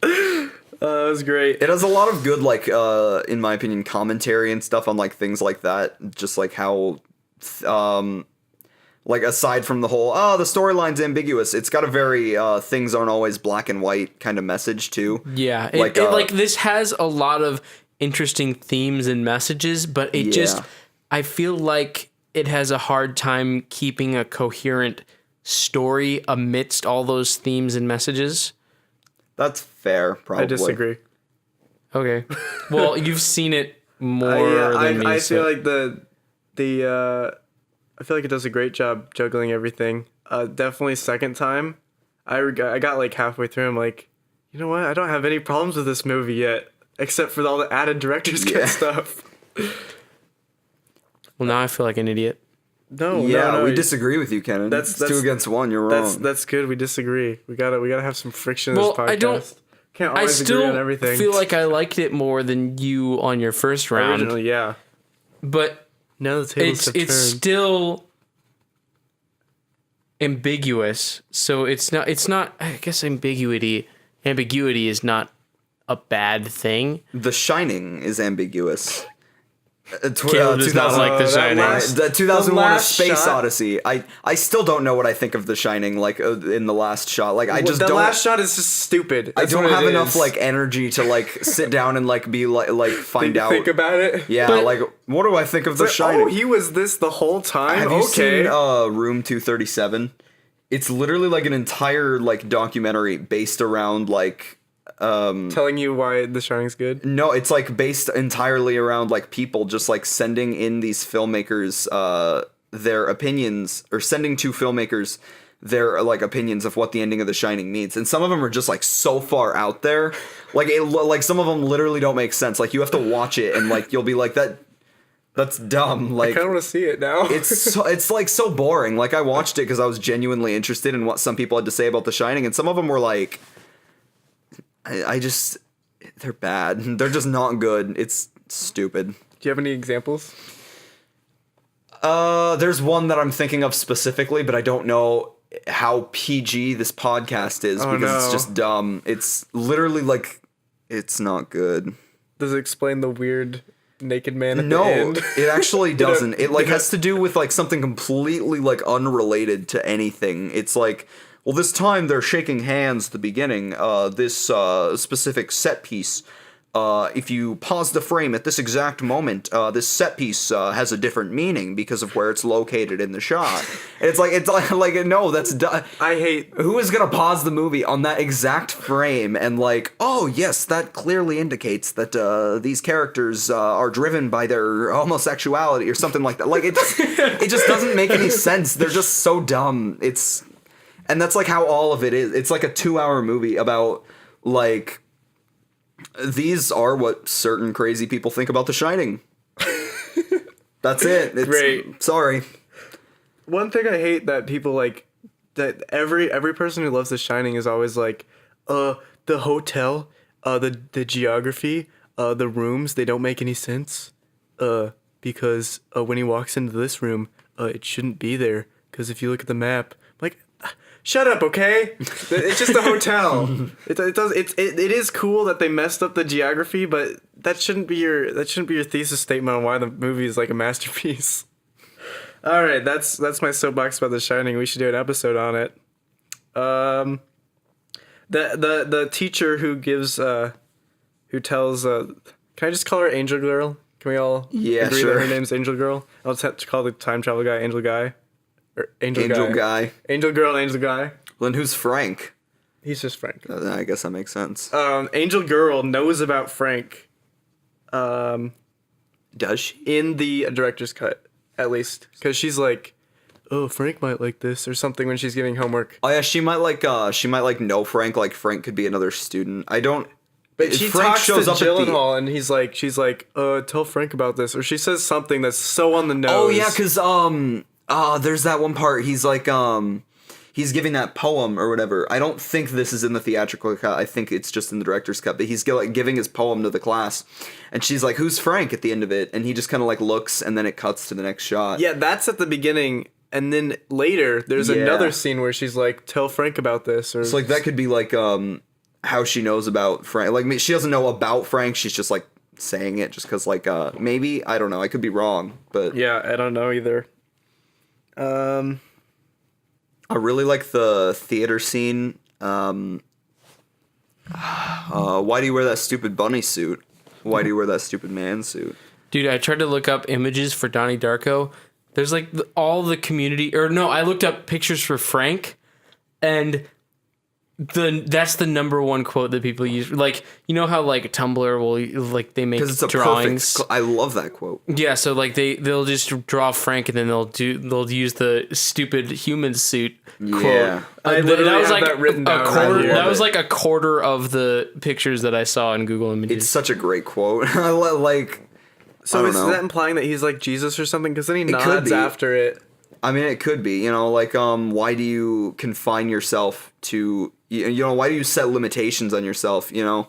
That was great. It has a lot of good, like, in my opinion, commentary and stuff on, like, things like that. Just, like, how, like, aside from the whole, the storyline's ambiguous, it's got a very, things aren't always black and white kind of message, too. Yeah, Like, this has a lot of interesting themes and messages, but it just, I feel like it has a hard time keeping a coherent story amidst all those themes and messages. That's fair, probably. I disagree. Okay, well, you've seen it more I than me. feel so- like I feel like it does a great job juggling everything. Definitely second time, I got like halfway through. I'm like, you know what? I don't have any problems with this movie yet, except for all the added director's cut stuff. Well, now I feel like an idiot. No, Yeah, we you- disagree with you, Kenan. That's- It's 2 against 1, you're wrong. That's good. We disagree. We gotta have some friction in Well, this podcast. I don't- Can't I always agree on still everything. feel like I liked it more than you on your first round, originally, yeah. but Now the tables have it's turned. still ambiguous. So it's not. I guess ambiguity is not a bad thing. The Shining is ambiguous. Caleb does not like The Shining. The 2001: A last Space shot- Odyssey. I still don't know what I think of The Shining. Like in the last shot, like I just the don't. last shot is just stupid. I That's don't what have it enough is. like energy to like sit down and like be like find out. Think about it. Yeah, But- like what do I think of The Shining? Oh, he was this the whole time. Have you Okay. seen Room 237? It's literally like an entire like documentary based around like Telling you why The Shining's good. no, it's like based entirely around like people just like sending in these filmmakers their opinions or sending to filmmakers their like opinions of what the ending of The Shining means. And some of them are just like so far out there. Like like some of them literally don't make sense. Like you have to watch it and like you'll be like that That's dumb. I Like, kind of want to see it now. it's like so boring. Like, I watched it because I was genuinely interested in what some people had to say about The Shining, and some of them were like, they're bad. They're just not good. It's stupid. Do you have any examples? There's one that I'm thinking of specifically, but I don't know how PG this podcast is because it's just dumb. It's literally like, it's not good. Does it explain the weird naked man at the end? No, it actually doesn't. It like has to do with like something completely like unrelated to anything. It's like, well, this time they're shaking hands at the beginning. This specific set piece. If you pause the frame at this exact moment, this set piece has a different meaning because of where it's located in the shot. And it's like no, that's I hate. who is gonna pause the movie on that exact frame and like, oh yes, that clearly indicates that these characters are driven by their homosexuality or something like that. Like it just doesn't make any sense. They're just so dumb. And that's like how all of it is. It's like a 2-hour movie about like, these are what certain crazy people think about The Shining. That's it. It's, Great. Sorry. One thing I hate that people like, that every person who loves The Shining is always like, the hotel, the geography, the rooms, they don't make any sense. Because when he walks into this room, it shouldn't be there. Because if you look at the map, like, shut up, okay? It's just a hotel. It is cool that they messed up the geography, but that shouldn't be your thesis statement on why the movie is like a masterpiece. All right, that's my soapbox about The Shining. We should do an episode on it. The teacher who gives who tells can I just call her Angel Girl? Can we all agree sure. that her name's Angel Girl? I'll just have to call the time travel guy Angel Guy. Or Angel Guy. Angel Girl, Angel Guy. Well, then who's Frank? He's just Frank. I guess that makes sense. Angel Girl knows about Frank. Does she? In the director's cut, at least, because she's like, "Oh, Frank might like this" or something when she's giving homework. Oh yeah, she might like know Frank. Like Frank could be another student. I don't. But she Frank talks shows to up at the- Gyllenhaal, and she's like, tell Frank about this, or she says something that's so on the nose. Oh yeah, because there's that one part. He's like he's giving that poem or whatever. I don't think this is in the theatrical cut. I think it's just in the director's cut. But he's like giving his poem to the class, and she's like, "Who's Frank?" at the end of it, and he just kind of like looks, and then it cuts to the next shot. Yeah, that's at the beginning, and then later there's another scene where she's like, "Tell Frank about this," or so like that could be like how she knows about Frank. Like she doesn't know about Frank. She's just like saying it just because like maybe I don't know. I could be wrong, but yeah, I don't know either. I really like the theater scene. Why do you wear that stupid bunny suit? Why do you wear that stupid man suit? Dude, I tried to look up images for Donnie Darko. There's like all the community, or no, I looked up pictures for Frank, and that's the number one quote that people use. Like, you know how like Tumblr will like they make It's a drawings. perfect. I love that quote. Yeah, so like they'll just draw Frank and then they'll use the stupid human suit quote. Yeah. I literally have that written down. That was like a quarter of the pictures that I saw in Google Images. It's such a great quote. like. So is know. that implying that he's like Jesus or something? Because then he could nods be. after it. I mean, it could be. You know, like why do you confine yourself to? You know, why do you set limitations on yourself? You know,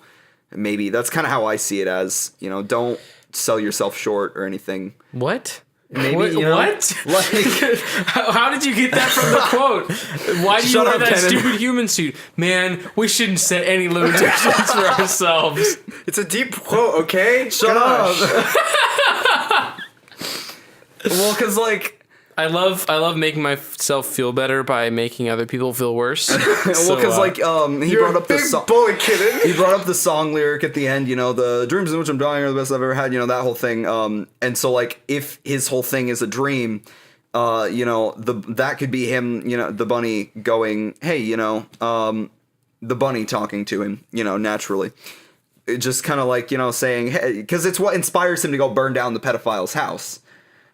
maybe that's kind of how I see it as. You know, don't sell yourself short or anything. What? Maybe, what? you know, What? like- how did you get that from the quote? Why do you Shut wear up, that Kenan. stupid human suit? Man, we shouldn't set any limitations for ourselves. It's a deep quote, okay? Shut Gosh. up. Well, because like. I love making myself feel better by making other people feel worse. Well, because like he You're brought a up the big song. bully, kid. He brought up the song lyric at the end, you know, the dreams in which I'm dying are the best I've ever had, you know, that whole thing. And so like if his whole thing is a dream, you know, that could be him, you know, the bunny going, hey, you know, the bunny talking to him, you know, naturally. It just kind of like, you know, saying, hey, because it's what inspires him to go burn down the pedophile's house.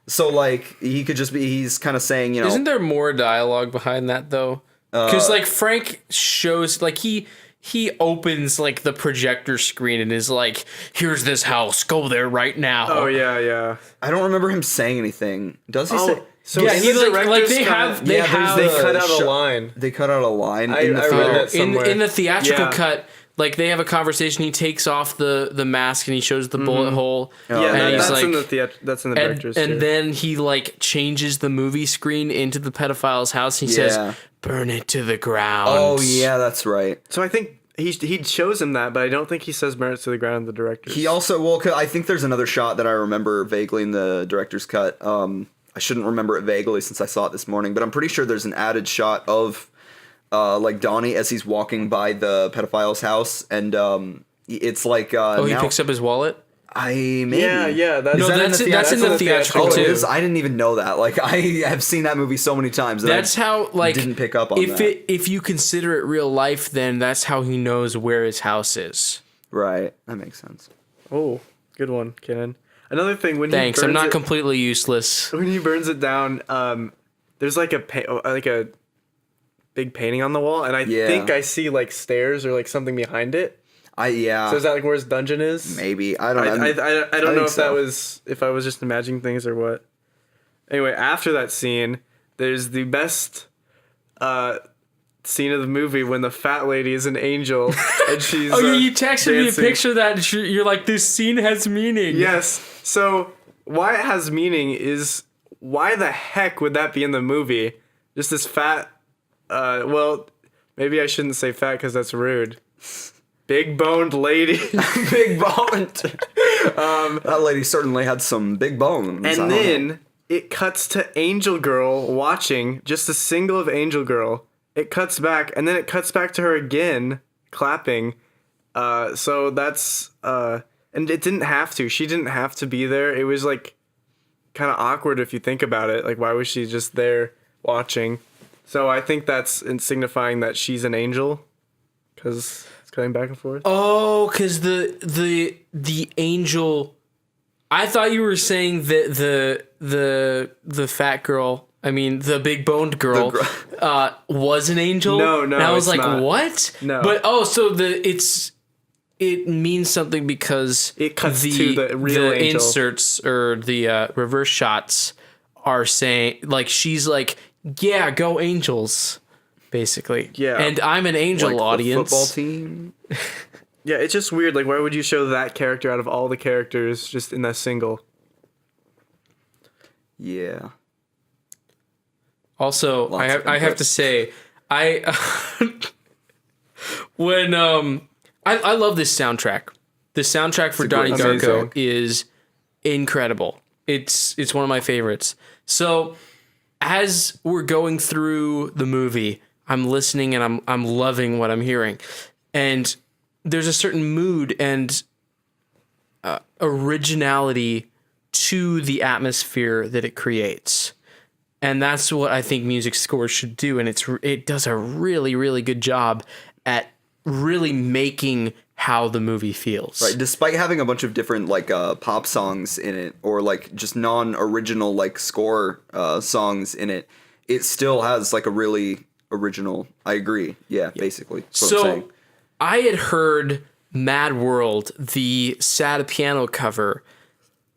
So like he could just be, he's kind of saying, you know, Isn't there more dialogue behind that though? Because like Frank shows like he he opens like the projector screen and is like, "Here's this house. Go there right now." Oh yeah. I don't remember him saying anything. Does he say? So Yeah, in he the like director's they cut- have they Yeah, there's have they cut out shot- a line. They cut out a line I in the read theater. that somewhere. in the theatrical Yeah. cut. Like they have a conversation. He takes off the mask and he shows the bullet hole. Yeah, and he's that's like, in the that's in the director's. and too. then he like changes the movie screen into the pedophile's house. He Yeah. says, "Burn it to the ground." Oh yeah, that's right. So I think he shows him that, but I don't think he says "burn it to the ground" in the director's. He also 'cause I think there's another shot that I remember vaguely in the director's cut. I shouldn't remember it vaguely since I saw it this morning, but I'm pretty sure there's an added shot of like Donnie as he's walking by the pedophile's house, and it's like he picks up his wallet. Maybe. Yeah. That's No, that's in the theatrical Oh, too. it is? I didn't even know that. Like, I have seen that movie so many times. That That's how like didn't pick up on if that. if you consider it real life, then that's how he knows where his house is. Right. That makes sense. Oh, good one, Kenan. Another thing when Thanks. he I'm burns not it, completely useless. when he burns it down, there's like a big painting on the wall, and I Yeah. think I see like stairs or like something behind it. Yeah. So is that like where his dungeon is? Maybe. I don't know. I don't I know think if that so. was if I was just imagining things or what. Anyway, after that scene, there's the best scene of the movie when the fat lady is an angel and she's Oh, you texted me a dancing. picture of that. And you're like, this scene has meaning. Yes. So why it has meaning is why the heck would that be in the movie? Just this fat. Well, maybe I shouldn't say fat because that's rude. Big boned lady. Big boned. That lady certainly had some big bones. I And don't know. then it cuts to Angel Girl watching just a single of Angel Girl. It cuts back, and then it cuts back to her again, clapping. So that's and it didn't have to. She didn't have to be there. It was like kind of awkward if you think about it. Like, why was she just there watching? So I think that's in signifying that she's an angel, because it's cutting back and forth. Oh, because the angel. I thought you were saying that the fat girl. I mean, the big boned girl was an angel. No, And I was it's like, not. what? No. But so it means something because It cuts to the real angel. inserts or the reverse shots are saying like she's like, yeah, go Angels, basically. Yeah. And I'm an angel Like the audience. football team. Yeah, it's just weird. Like, why would you show that character out of all the characters just in that single? Yeah. Also, Lots of I have input. to say, when I love this soundtrack. The soundtrack for Donnie great Darko song. is incredible. It's one of my favorites. So as we're going through the movie, I'm listening and I'm loving what I'm hearing, and there's a certain mood and originality to the atmosphere that it creates. And that's what I think music scores should do. And it does a really, really good job at really making how the movie feels. Right. Despite having a bunch of different like pop songs in it, or like just non-original like score songs in it, it still has like a really original. I agree. Yeah. Basically. That's what I'm saying. So I had heard Mad World, the sad piano cover,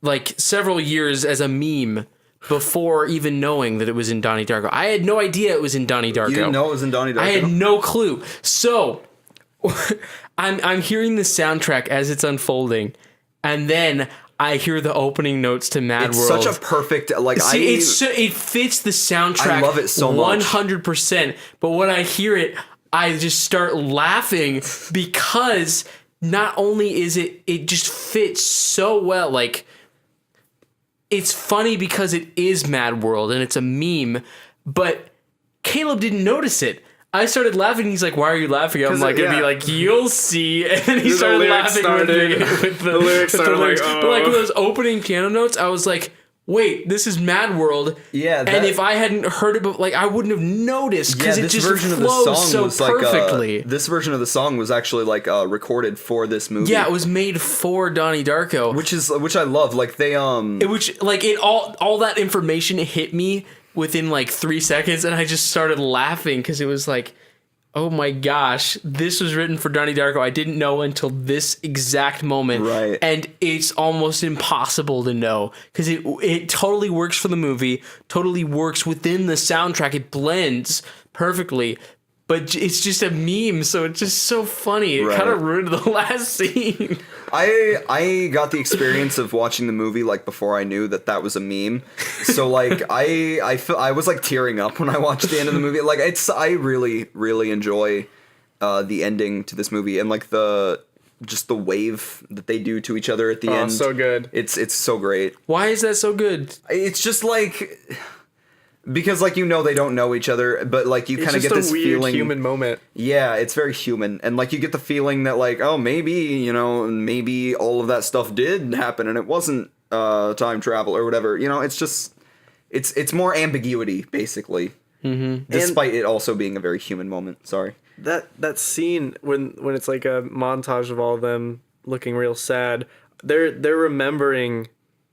like several years as a meme before even knowing that it was in Donnie Darko. I had no idea it was in Donnie Darko. You didn't know it was in Donnie Darko? I had no clue. So I'm hearing the soundtrack as it's unfolding, and then I hear the opening notes to Mad It's World. such a perfect like See, it fits the soundtrack. I love it so much. 100%. But when I hear it, I just start laughing because not only is it just fits so well. Like, it's funny because it is Mad World and it's a meme, but Caleb didn't notice it. I started laughing. He's like, "Why are you laughing?" I'm 'Cause like, yeah. "It'd be like, you'll see." And then he The started lyrics laughing started. with the lyrics with started like, But like oh. with those opening piano notes, I was like, "Wait, this is Mad World." Yeah, and that- if I hadn't heard it, like I wouldn't have noticed because it just flows so perfectly. This version of the song was actually like recorded for this movie. Yeah, it was made for Donnie Darko, which I love. Like they all that information hit me within like 3 seconds, and I just started laughing because it was like, oh my gosh, this was written for Donnie Darko. I didn't know until this exact moment. Right. And it's almost impossible to know because it totally works for the movie, totally works within the soundtrack. It blends perfectly. But it's just a meme, so it's just so funny. It kind of ruined the last scene. I got the experience of watching the movie like before I knew that was a meme. So like I was like tearing up when I watched the end of the movie. Like I really enjoy the ending to this movie and like the wave that they do to each other at the end. So good. It's so great. Why is that so good? It's just like. Because, like, they don't know each other, but, like, you kind of get this weird feeling... human moment. Yeah, it's very human. And, like, you get the feeling that, like, oh, maybe, maybe all of that stuff did happen and it wasn't time travel or whatever. It's just... It's more ambiguity, basically. Mm-hmm. Despite it also being a very human moment. Sorry. That scene, when it's, like, a montage of all of them looking real sad, they're remembering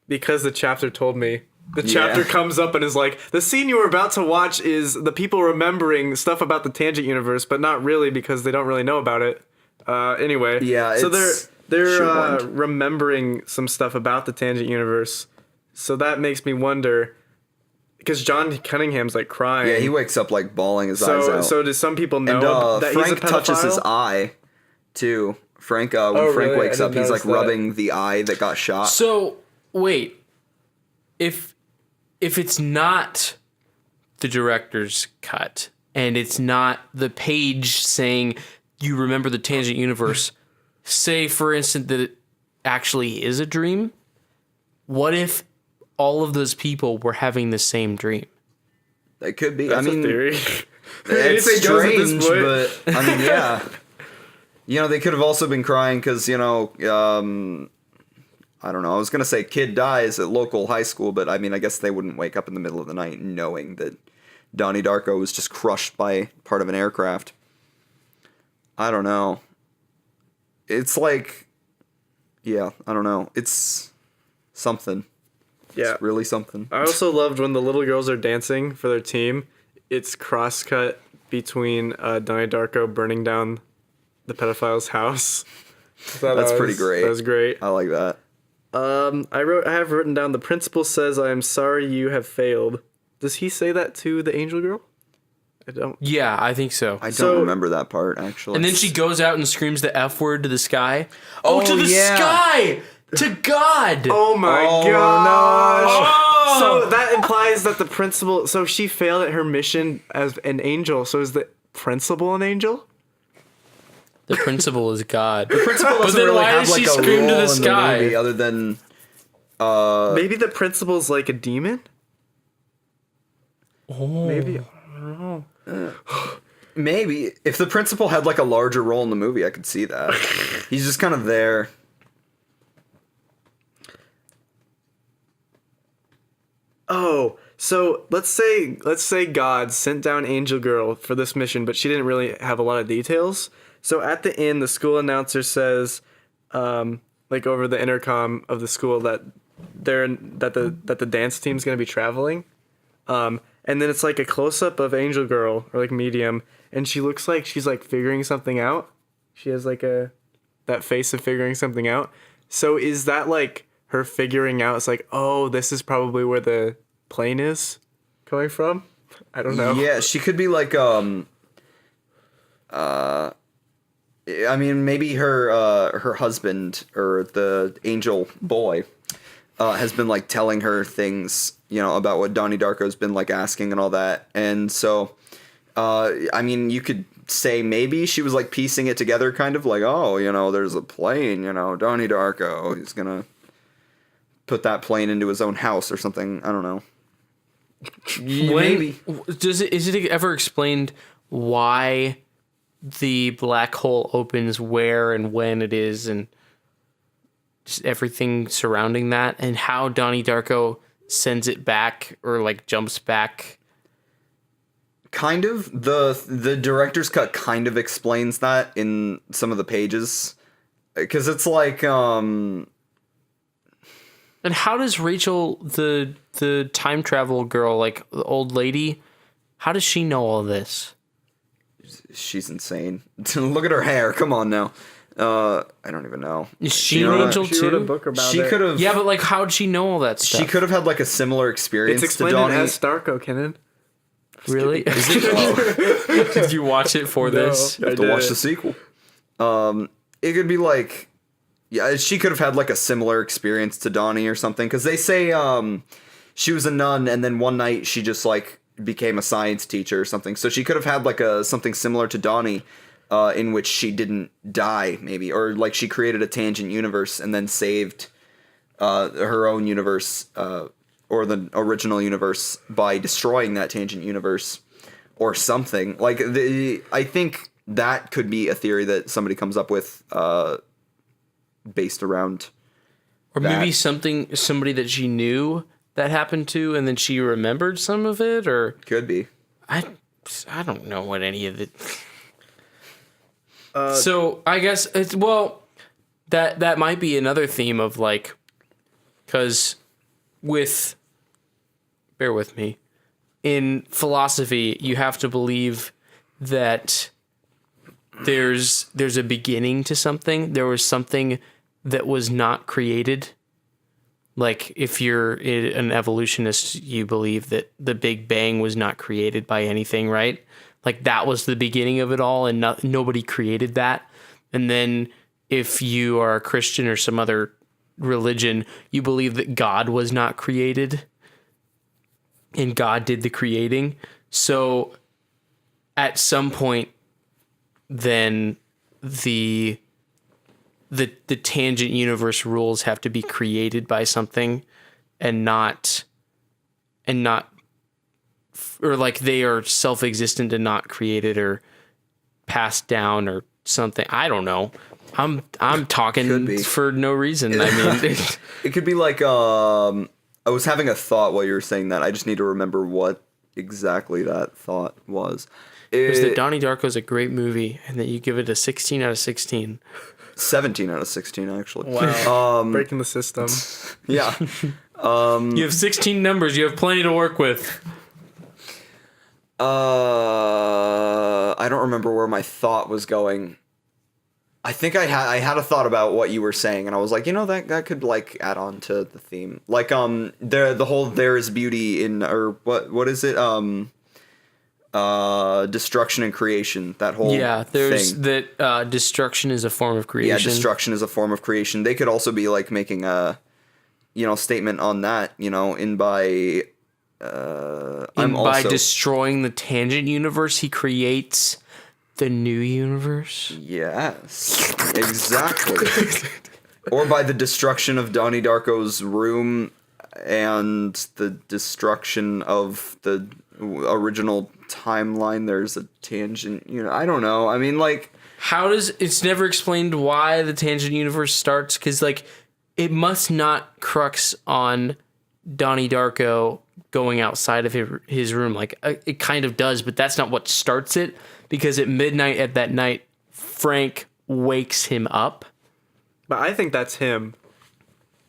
because the chapter told me... The chapter comes up and is like, the scene you were about to watch is the people remembering stuff about the Tangent Universe, but not really because they don't really know about it. Anyway. Yeah, so they're remembering some stuff about the Tangent Universe. So that makes me wonder, because John Cunningham's like crying. Yeah, he wakes up like bawling his eyes out. So do some people know that Frank he's a pedophile? touches his eye, too. Frank, when Frank wakes up, he's like rubbing the eye that got shot. So, wait. If it's not the director's cut and it's not the page saying you remember the Tangent Universe, say for instance that it actually is a dream, what if all of those people were having the same dream? It could be. That's a theory. It's strange, but I mean, yeah. They could have also been crying because, I don't know. I was going to say kid dies at local high school, but I mean, I guess they wouldn't wake up in the middle of the night knowing that Donnie Darko was just crushed by part of an aircraft. I don't know. It's like, yeah, I don't know. It's something. Yeah. It's really something. I also loved when the little girls are dancing for their team. It's cross-cut between Donnie Darko burning down the pedophile's house. That's pretty great. That was great. I like that. I have written down, the principal says, I am sorry you have failed. Does he say that to the angel girl? I don't. Yeah, I think so. I don't remember that part, actually. And then she goes out and screams the F word to the sky. Oh, to the yeah. sky! To God! Oh my gosh! Oh. So that implies that the principal... So she failed at her mission as an angel. So is the principal an angel? The principal is God. The principal doesn't really have like a role in the movie other than maybe the principal's like a demon? Oh. Maybe. I don't know. Maybe. If the principal had like a larger role in the movie, I could see that. He's just kind of there. Oh, so let's say God sent down Angel Girl for this mission, but she didn't really have a lot of details. So at the end, the school announcer says, like over the intercom of the school, that the dance team's gonna be traveling, and then it's like a close up of Angel Girl or like medium, and she looks like she's like figuring something out. She has like that face of figuring something out. So is that like her figuring out? It's like, oh, this is probably where the plane is coming from. I don't know. Yeah, she could be like I mean, maybe her husband or the angel boy has been like telling her things, about what Donnie Darko's been like asking and all that. And so, I mean, you could say maybe she was like piecing it together, kind of like, oh, there's a plane, Donnie Darko, he's gonna put that plane into his own house or something. I don't know. Maybe. Is it ever explained why the black hole opens, where and when it is, and just everything surrounding that, and how Donnie Darko sends it back or like jumps back? Kind of. The director's cut kind of explains that in some of the pages, because it's like And how does Rachel, the time travel girl, like the old lady, how does she know all this? she's insane. Look at her hair. Come on now. I don't even know. Is she You an know what? angel She wrote a too? book about She it. could have. Yeah, but like, how'd she know all that stuff? She could have had like a similar experience It's to explained in Donnie. as Darko, Kenan. Really? Is it? Oh, Did you watch it for this? you have to watch the sequel. It could be like, yeah, she could have had like a similar experience to Donnie or something. Because they say she was a nun, and then one night she just like became a science teacher or something. So she could have had like a something similar to Donnie, in which she didn't die, maybe, or like she created a tangent universe and then saved her own universe, or the original universe, by destroying that tangent universe or something. Like, I think that could be a theory that somebody comes up with based around Or that. maybe somebody that she knew that happened to, and then she remembered some of it, or Could be. I don't know what any of it. So I guess it's, well, that might be another theme of like, because bear with me, in philosophy you have to believe that there's a beginning to something. There was something that was not created. Like, if you're an evolutionist, you believe that the Big Bang was not created by anything, right? Like, that was the beginning of it all, and nobody created that. And then if you are a Christian or some other religion, you believe that God was not created and God did the creating. So at some point, then the tangent universe rules have to be created by something, and not or like they are self-existent and not created or passed down or something. I don't know. I'm Could talking be. for no reason. I mean, It could be like, I was having a thought while you were saying that. I just need to remember what exactly that thought was. is that Donnie Darko is a great movie, and that you give it a 16 out of 16. 17 out of 16, actually. Wow. Breaking the system. Yeah. You have 16 numbers. You have plenty to work with. I don't remember where my thought was going. I think I had a thought about what you were saying, and I was like, that could like add on to the theme. Like the whole there is beauty in, or what is it? Destruction and creation. That whole there's thing. that destruction is a form of creation. Yeah, destruction is a form of creation. They could also be like making a statement on that, by by destroying the tangent universe, he creates the new universe. Yes, exactly. Or by the destruction of Donnie Darko's room and the destruction of the original timeline. There's a tangent, I don't know. I mean, like, How does it's never explained why the tangent universe starts? Because like, it must not crux on Donnie Darko going outside of his room. Like, it kind of does, but that's not what starts it. Because at midnight at that night, Frank wakes him up. But I think that's him.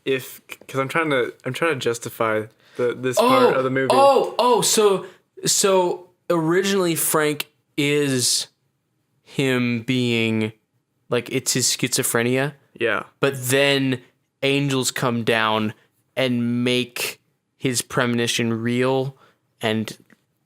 Because I'm trying to justify this part of the movie. So originally Frank is him being like, it's his schizophrenia. Yeah. But then angels come down and make his premonition real, and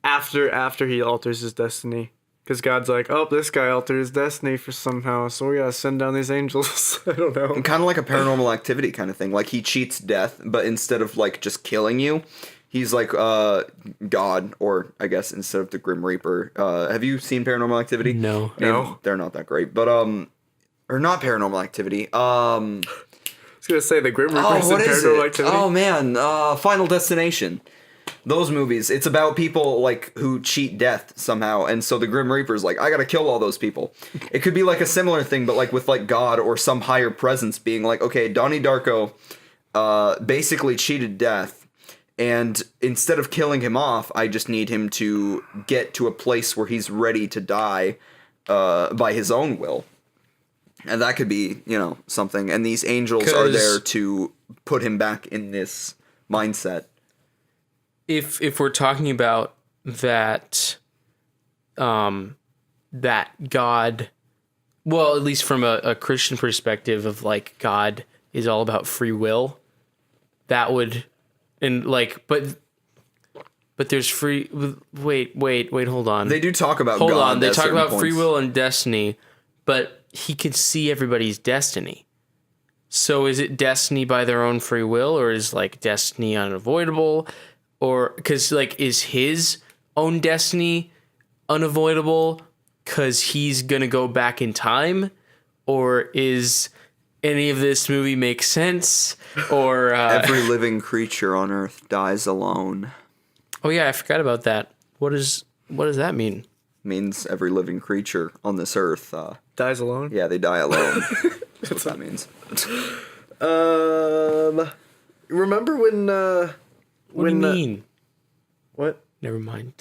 After he alters his destiny. Because God's like, oh, this guy altered his destiny for somehow, so we gotta send down these angels. I don't know. kind of like a Paranormal Activity kind of thing. Like, he cheats death, but instead of like just killing you, he's like God, or I guess instead of the Grim Reaper. Have you seen Paranormal Activity? No. No. They're not that great, but or not Paranormal Activity. I was gonna say the Grim Reaper's in What is Paranormal it? Activity. Oh man, Final Destination. Those movies, it's about people like who cheat death somehow, and so the Grim Reaper's like, I gotta kill all those people. It could be like a similar thing, but like with like God or some higher presence being like, okay, Donnie Darko basically cheated death, and instead of killing him off, I just need him to get to a place where he's ready to die by his own will. And that could be, something. And these angels are 'Cause there to put him back in this mindset. if we're talking about that that God, well, at least from a Christian perspective of like God is all about free will, that would, and like, but there's free, wait, hold on. They do talk about Hold God on, they at talk certain about points. free will and destiny, but he can see everybody's destiny. So is it destiny by their own free will, or is like destiny unavoidable? Or because like is his own destiny unavoidable because he's gonna go back in time? Or is any of this movie make sense? Or Every living creature on Earth dies alone. oh yeah, I forgot about that. What does that mean? Means every living creature on this Earth, Dies alone. yeah, they die alone. That's what that means. Remember when? What do you mean? What? Never mind.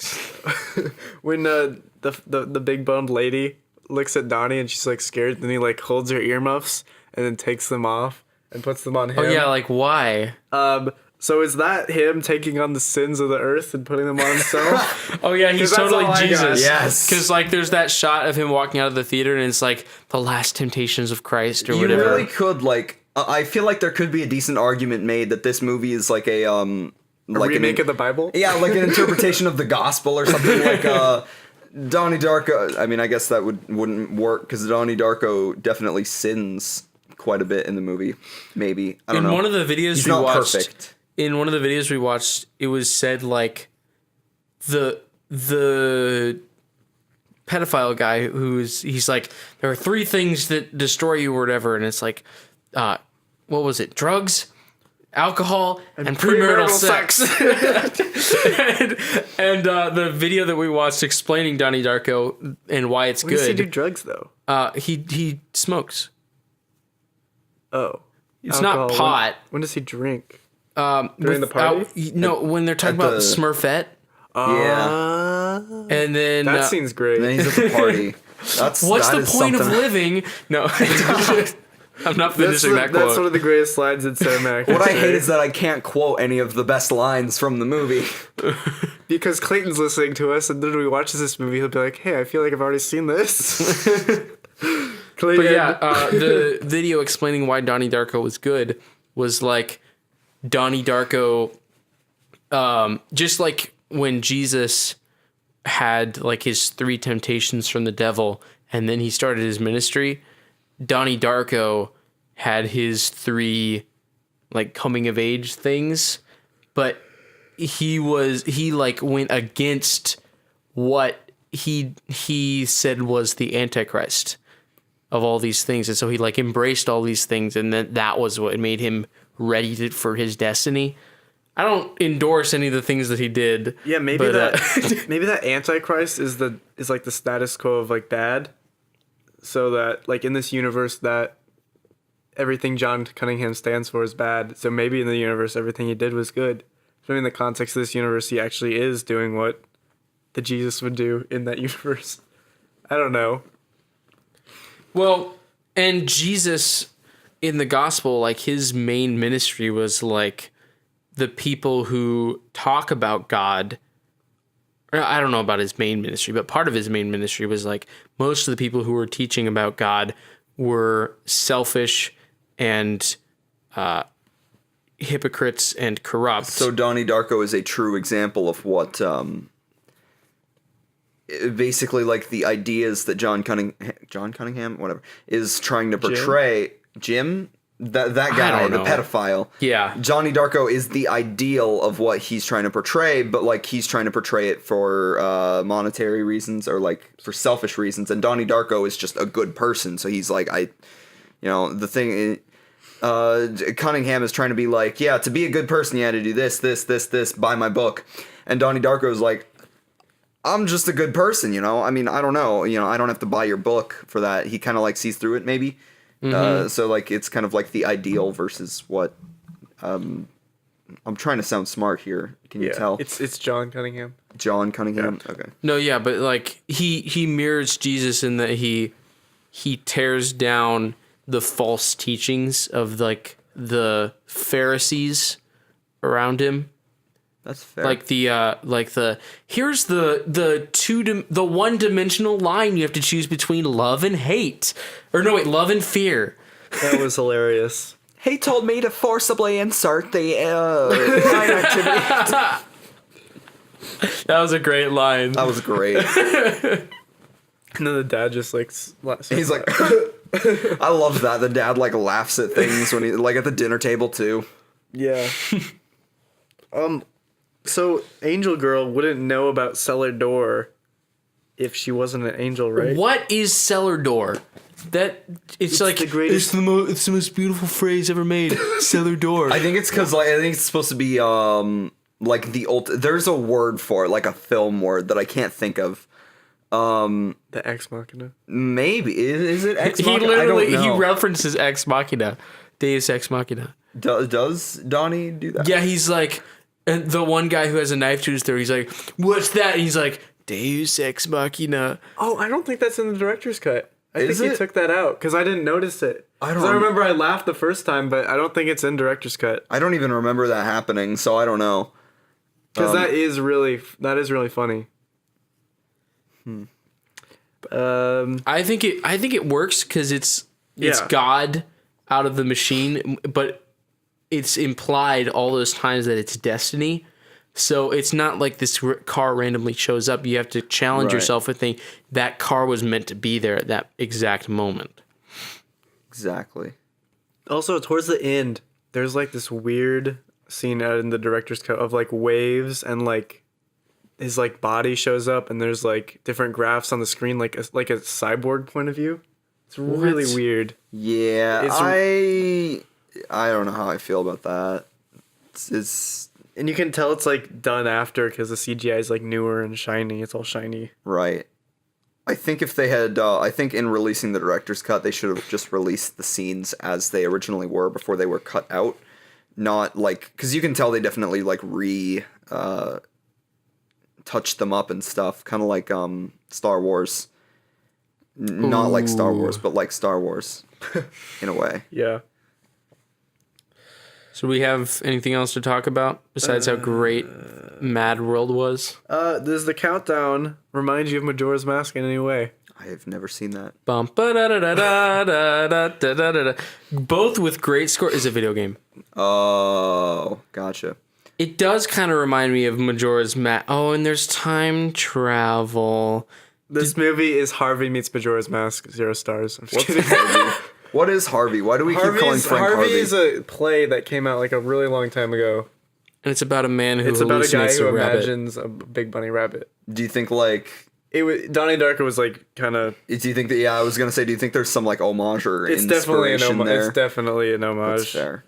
When the big boned lady looks at Donnie and she's like scared, then he like holds her earmuffs and then takes them off and puts them on him. Oh yeah, like why? So is that him taking on the sins of the earth and putting them on himself? Oh yeah, he's 'Cause that's totally all I got. Jesus. Yes. Because like there's that shot of him walking out of the theater and it's like the last temptations of Christ or You whatever. really could like. I feel like there could be a decent argument made that this movie is like a like Remake of the Bible? Yeah, like an interpretation of the gospel or something like Donnie Darko. I mean, I guess that wouldn't work because Donnie Darko definitely sins quite a bit in the movie. Maybe I don't know. In one of the videos He's we not watched, perfect. in one of the videos we watched, it was said like the pedophile guy he's like, there are 3 things that destroy you or whatever, and it's like, what was it? Drugs, alcohol, and premarital sex. and the video that we watched explaining Donnie Darko and why it's When does he do good. drugs though? He smokes. Oh, It's alcohol. not pot. When does he drink? During the party? No, when they're talking at about the- Smurfette, Yeah, and then That scene's great. and then he's at the party. what's that the is point of something- living? No, I'm not That's, finishing that that's quote. one of the greatest lines in cinematic. What I hate is that I can't quote any of the best lines from the movie. because Clayton's listening to us, and then when he watches this movie, he'll be like, "Hey, I feel like I've already seen this." Clayton, But yeah, the video explaining why Donnie Darko was good was like Donnie Darko, just like when Jesus had like his 3 temptations from the devil, and then he started his ministry. Donnie Darko had his 3 like coming of age things, but he like went against what he said was the Antichrist of all these things, and so he like embraced all these things, and then that was what made him ready for his destiny. I don't endorse any of the things that he did. yeah, maybe but, maybe that Antichrist is like the status quo of like bad, so that like in this universe that everything John Cunningham stands for is bad. So maybe in the universe everything he did was good. So in the context of this universe, he actually is doing what the Jesus would do in that universe. I don't know. Well, and Jesus in the gospel, like his main ministry was like the people who talk about God. I don't know about his main ministry, but part of his main ministry was like most of the people who were teaching about God were selfish and hypocrites and corrupt. So Donnie Darko is a true example of what basically like the ideas that John Cunningham, whatever, is trying to portray. Jim? That guy, don't the know. pedophile. Yeah. Donnie Darko is the ideal of what he's trying to portray, but like he's trying to portray it for monetary reasons or like for selfish reasons. And Donnie Darko is just a good person, so he's like the thing. Cunningham is trying to be like, yeah, to be a good person, you had to do this, buy my book. And Donnie Darko is like, I'm just a good person, I mean, I don't know, I don't have to buy your book for that. He kind of like sees through it, maybe. So like it's kind of like the ideal versus what. I'm trying to sound smart here. Can you tell? It's John Cunningham. John Cunningham. Yeah. Okay. No, yeah, but like he mirrors Jesus in that he tears down the false teachings of like the Pharisees around him, That's fair. Like the here's the one-dimensional line you have to choose between love and hate. Or no, wait, love and fear. That was hilarious. He told me to forcibly insert the line activity. That was a great line. That was great. And then the dad just like He's like, I love that. The dad like laughs at things when he like at the dinner table too. yeah. So Angel Girl wouldn't know about cellar door if she wasn't an angel, right? What is cellar door? That it's like the greatest- it's the most beautiful phrase ever made. Cellar door. I think it's because like I think it's supposed to be like there's a word for it, like a film word that I can't think of. The Ex Machina. Maybe is it Ex He Machina? literally I don't know. he references Ex Machina, Deus Ex Machina. Does Donnie do that? Yeah, he's like, and the one guy who has a knife to his throat. He's like, "What's that?" And he's like, Deus Ex Machina. Oh, I don't think that's in the director's cut. I Is think he it? took that out because I didn't notice it. I don't 'Cause I remember I laughed the first time, but I don't think it's in director's cut I don't even remember that happening, so I don't know. because that is really funny. I think it works because it's Yeah. God out of the machine, but it's implied all those times that it's destiny. So it's not like this car randomly shows up. You have to challenge Right. yourself and think that car was meant to be there at that exact moment. Exactly. Also, towards the end, there's like this weird scene out in the director's cut of like waves and like his like body shows up and there's like different graphs on the screen like a cyborg point of view. It's really What? weird. Yeah, It's- I don't know how I feel about that. It's And you can tell it's like done after because the CGI is like newer and shiny. It's all shiny. right. I think if they had, I think in releasing the director's cut, they should have just released the scenes as they originally were before they were cut out. Not like, because you can tell they definitely like touched them up and stuff, kind of like Star Wars. Not like Star Wars, but like Star Wars, in a way. Yeah. So we have anything else to talk about besides how great Mad World was? Does the countdown remind you of Majora's Mask in any way? I have never seen that. Bum, ba-da-da-da-da-da-da-da-da. Both with great score. Is a video game. Oh, gotcha. It does kind of remind me of Majora's Mask. Oh, and there's time travel. This movie is Harvey meets Majora's Mask. 0 stars. I'm just kidding. What is Harvey? Why do we keep calling Frank Harvey Harvey? is a play that came out like a really long time ago. And it's about a man who It's about a guy hallucinates who a rabbit. imagines a big bunny rabbit. Do you think like? It was Donnie Darko was like kind of. Do you think that? Yeah, I was gonna say. Do you think there's some like homage or It's definitely an inspiration homage. there? It's definitely an That's homage. fair.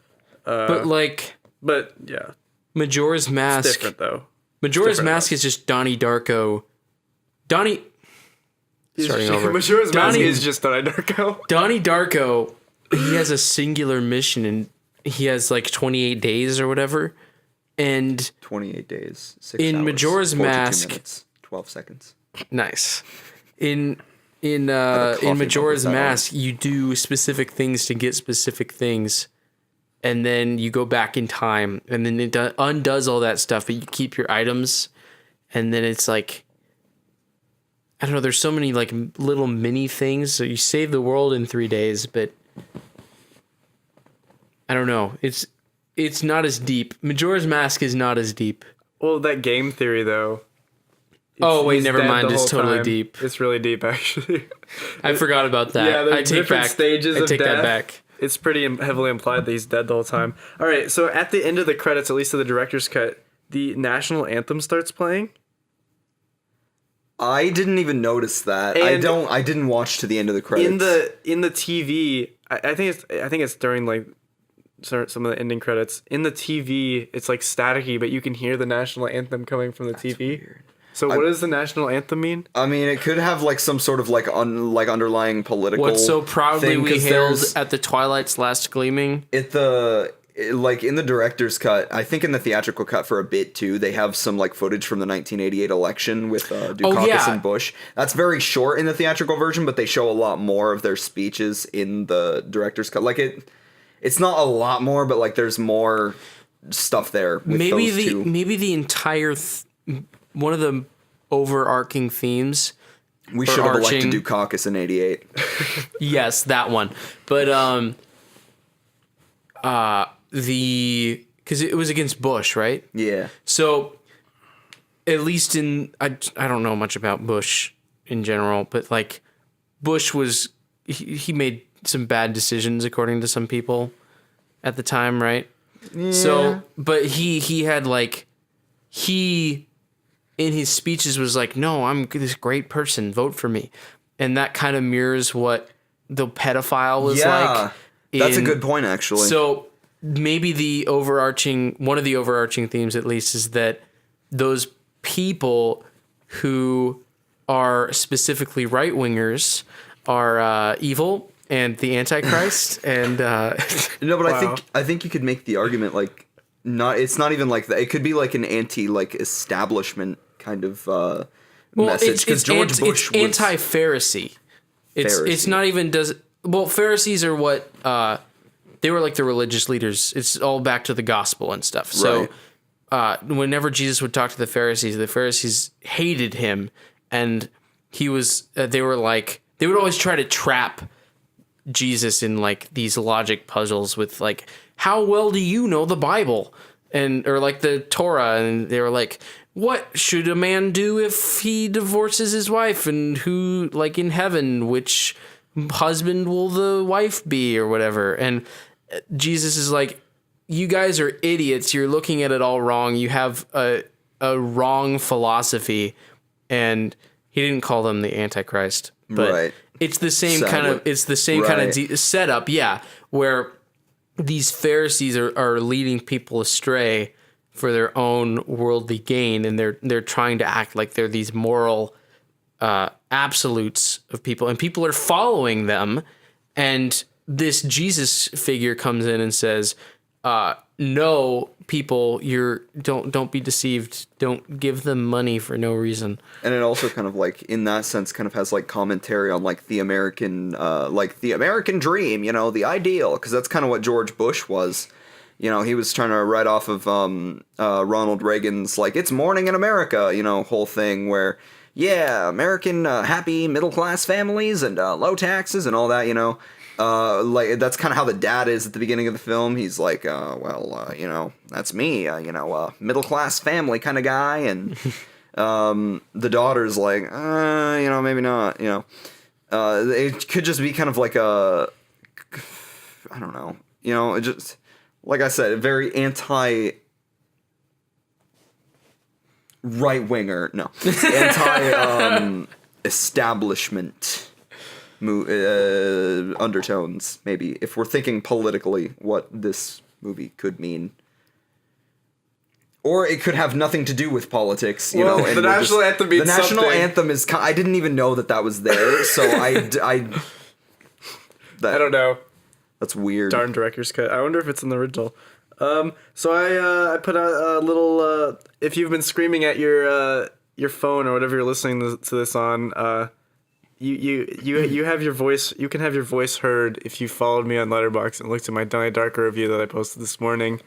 But like But yeah, Majora's Mask. it's different though. Majora's different Mask is just Donnie Darko. Starting over. Majora's Mask Donnie- is just Donnie Darko. Donnie Darko, he has a singular mission and he has like 28 days or whatever. And 28 days. 6 In hours, Majora's 42 Mask- minutes, 12 seconds. nice. In coffee Majora's mug with that on Mask, you do specific things to get specific things. And then you go back in time and then it undoes all that stuff, but you keep your items. And then it's like, I don't know, there's so many like little mini things. So you save the world in 3 days, but I don't know. It's not as deep. Majora's Mask is not as deep. Well, that game theory though. Oh, wait, he's never dead mind. the It's whole totally time. deep. It's really deep, actually. I forgot about that. Yeah, there's I take different back. stages I of take that death. back. It's pretty heavily implied that he's dead the whole time. All right, so at the end of the credits, at least of the director's cut, the national anthem starts playing. I didn't even notice that. And I didn't watch to the end of the credits. In the TV, I think it's during like some of the ending credits. In the TV, it's like staticky, but you can hear the national anthem coming from the TV. weird. So what does the national anthem mean? I mean, it could have like some sort of like underlying political. What so proudly thing, we 'cause hailed there's- at the twilight's last gleaming. like in the director's cut, I think in the theatrical cut for a bit too, they have some like footage from the 1988 election with Dukakis yeah. and Bush. That's very short in the theatrical version, but they show a lot more of their speeches in the director's cut. Like it's not a lot more, but like there's more stuff there with maybe those two. maybe the entire one of the overarching themes. We should have elected arching- Dukakis in '88. Yes, that one. But because it was against Bush, right? Yeah. So at least I don't know much about Bush in general, but like Bush was he made some bad decisions according to some people at the time, right? Yeah. So, but he had like he in his speeches was like, no, I'm this great person, vote for me, and that kind of mirrors what the pedophile was like. That's a good point, actually. So maybe one of the overarching themes, at least, is that those people who are specifically right wingers are evil and the Antichrist. And no, but Wow. I think you could make the argument like it's not even like that. It could be like an establishment kind of message because George Bush was anti-Pharisee. It's Pharisee. not even Pharisees are what they were like the religious leaders. It's all back to the gospel and stuff. So whenever Jesus would talk to the Pharisees hated him, and he was they were like they would always try to trap Jesus in like these logic puzzles with like, how well do you know the Bible or like the Torah? And they were like, what should a man do if he divorces his wife, and who, like in heaven, which husband will the wife be or whatever? And Jesus is like, you guys are idiots. You're looking at it all wrong. You have a wrong philosophy. And he didn't call them the Antichrist, but Right. it's the same kind of setup. Yeah. Where these Pharisees are leading people astray for their own worldly gain. And they're trying to act like they're these moral, absolutes of people, and people are following them. And this Jesus figure comes in and says, no, people, don't be deceived. Don't give them money for no reason. And it also kind of like in that sense kind of has like commentary on like the American dream, you know, the ideal, because that's kind of what George Bush was. You know, he was trying to write off of Ronald Reagan's like it's morning in America, you know, whole thing where American happy middle class families and low taxes and all that, you know. Like that's kind of how the dad is at the beginning of the film. He's like, you know, that's me, middle class family kind of guy, and the daughter's like, you know, maybe not, you know. It could just be kind of like I don't know, you know, it just like I said, a very anti right winger, anti establishment. Undertones, maybe, if we're thinking politically what this movie could mean. Or it could have nothing to do with politics, you know. And the national anthem means the national something. anthem is. I didn't even know that was there, so I don't know. That's weird. Darn director's cut. I wonder if it's in the original. So I put out a little. If you've been screaming at your phone or whatever you're listening to this on, you have your voice. You can have your voice heard if you followed me on Letterboxd and looked at my Donnie Darko review that I posted this morning.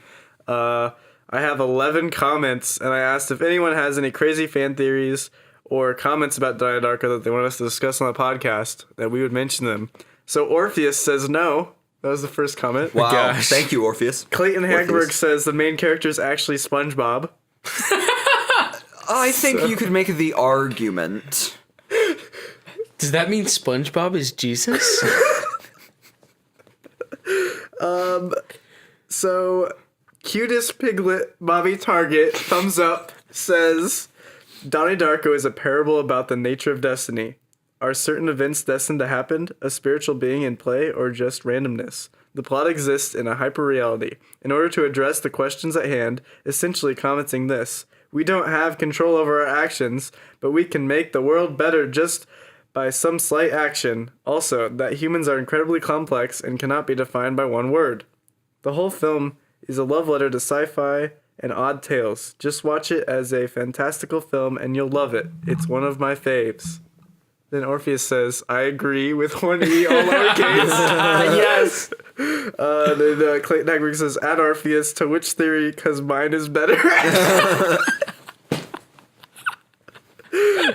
I have 11 comments, and I asked if anyone has any crazy fan theories or comments about Donnie Darko that they want us to discuss on the podcast, that we would mention them. So Orpheus says no. That was the first comment. Wow, Gosh. thank you, Orpheus. Clayton Hagberg Orpheus. says the main character is actually SpongeBob. I think you could make the argument. Does that mean SpongeBob is Jesus? So, cutest piglet, Bobby Target, thumbs up, says, Donnie Darko is a parable about the nature of destiny. Are certain events destined to happen, a spiritual being in play, or just randomness? The plot exists in a hyper-reality. In order to address the questions at hand, essentially commenting this, we don't have control over our actions, but we can make the world better just by some slight action. Also, that humans are incredibly complex and cannot be defined by one word. The whole film is a love letter to sci-fi and odd tales. Just watch it as a fantastical film and you'll love it. It's one of my faves. Then Orpheus says, I agree, with one E, all lowercase. Yes. Then Clayton Hagberg says, at Orpheus, to which theory, because mine is better.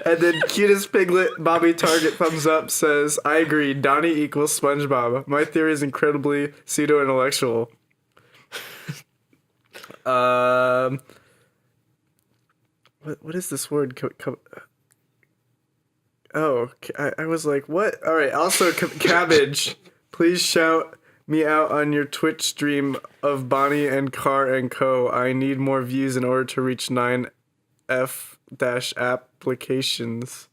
And then cutest piglet, Bobby Target, thumbs up, says, I agree, Donnie equals SpongeBob. My theory is incredibly pseudo-intellectual. What is this word? I was like, what? All right. Also, Cabbage, please shout me out on your Twitch stream of Bonnie and Car and Co. I need more views in order to reach 9F-applications.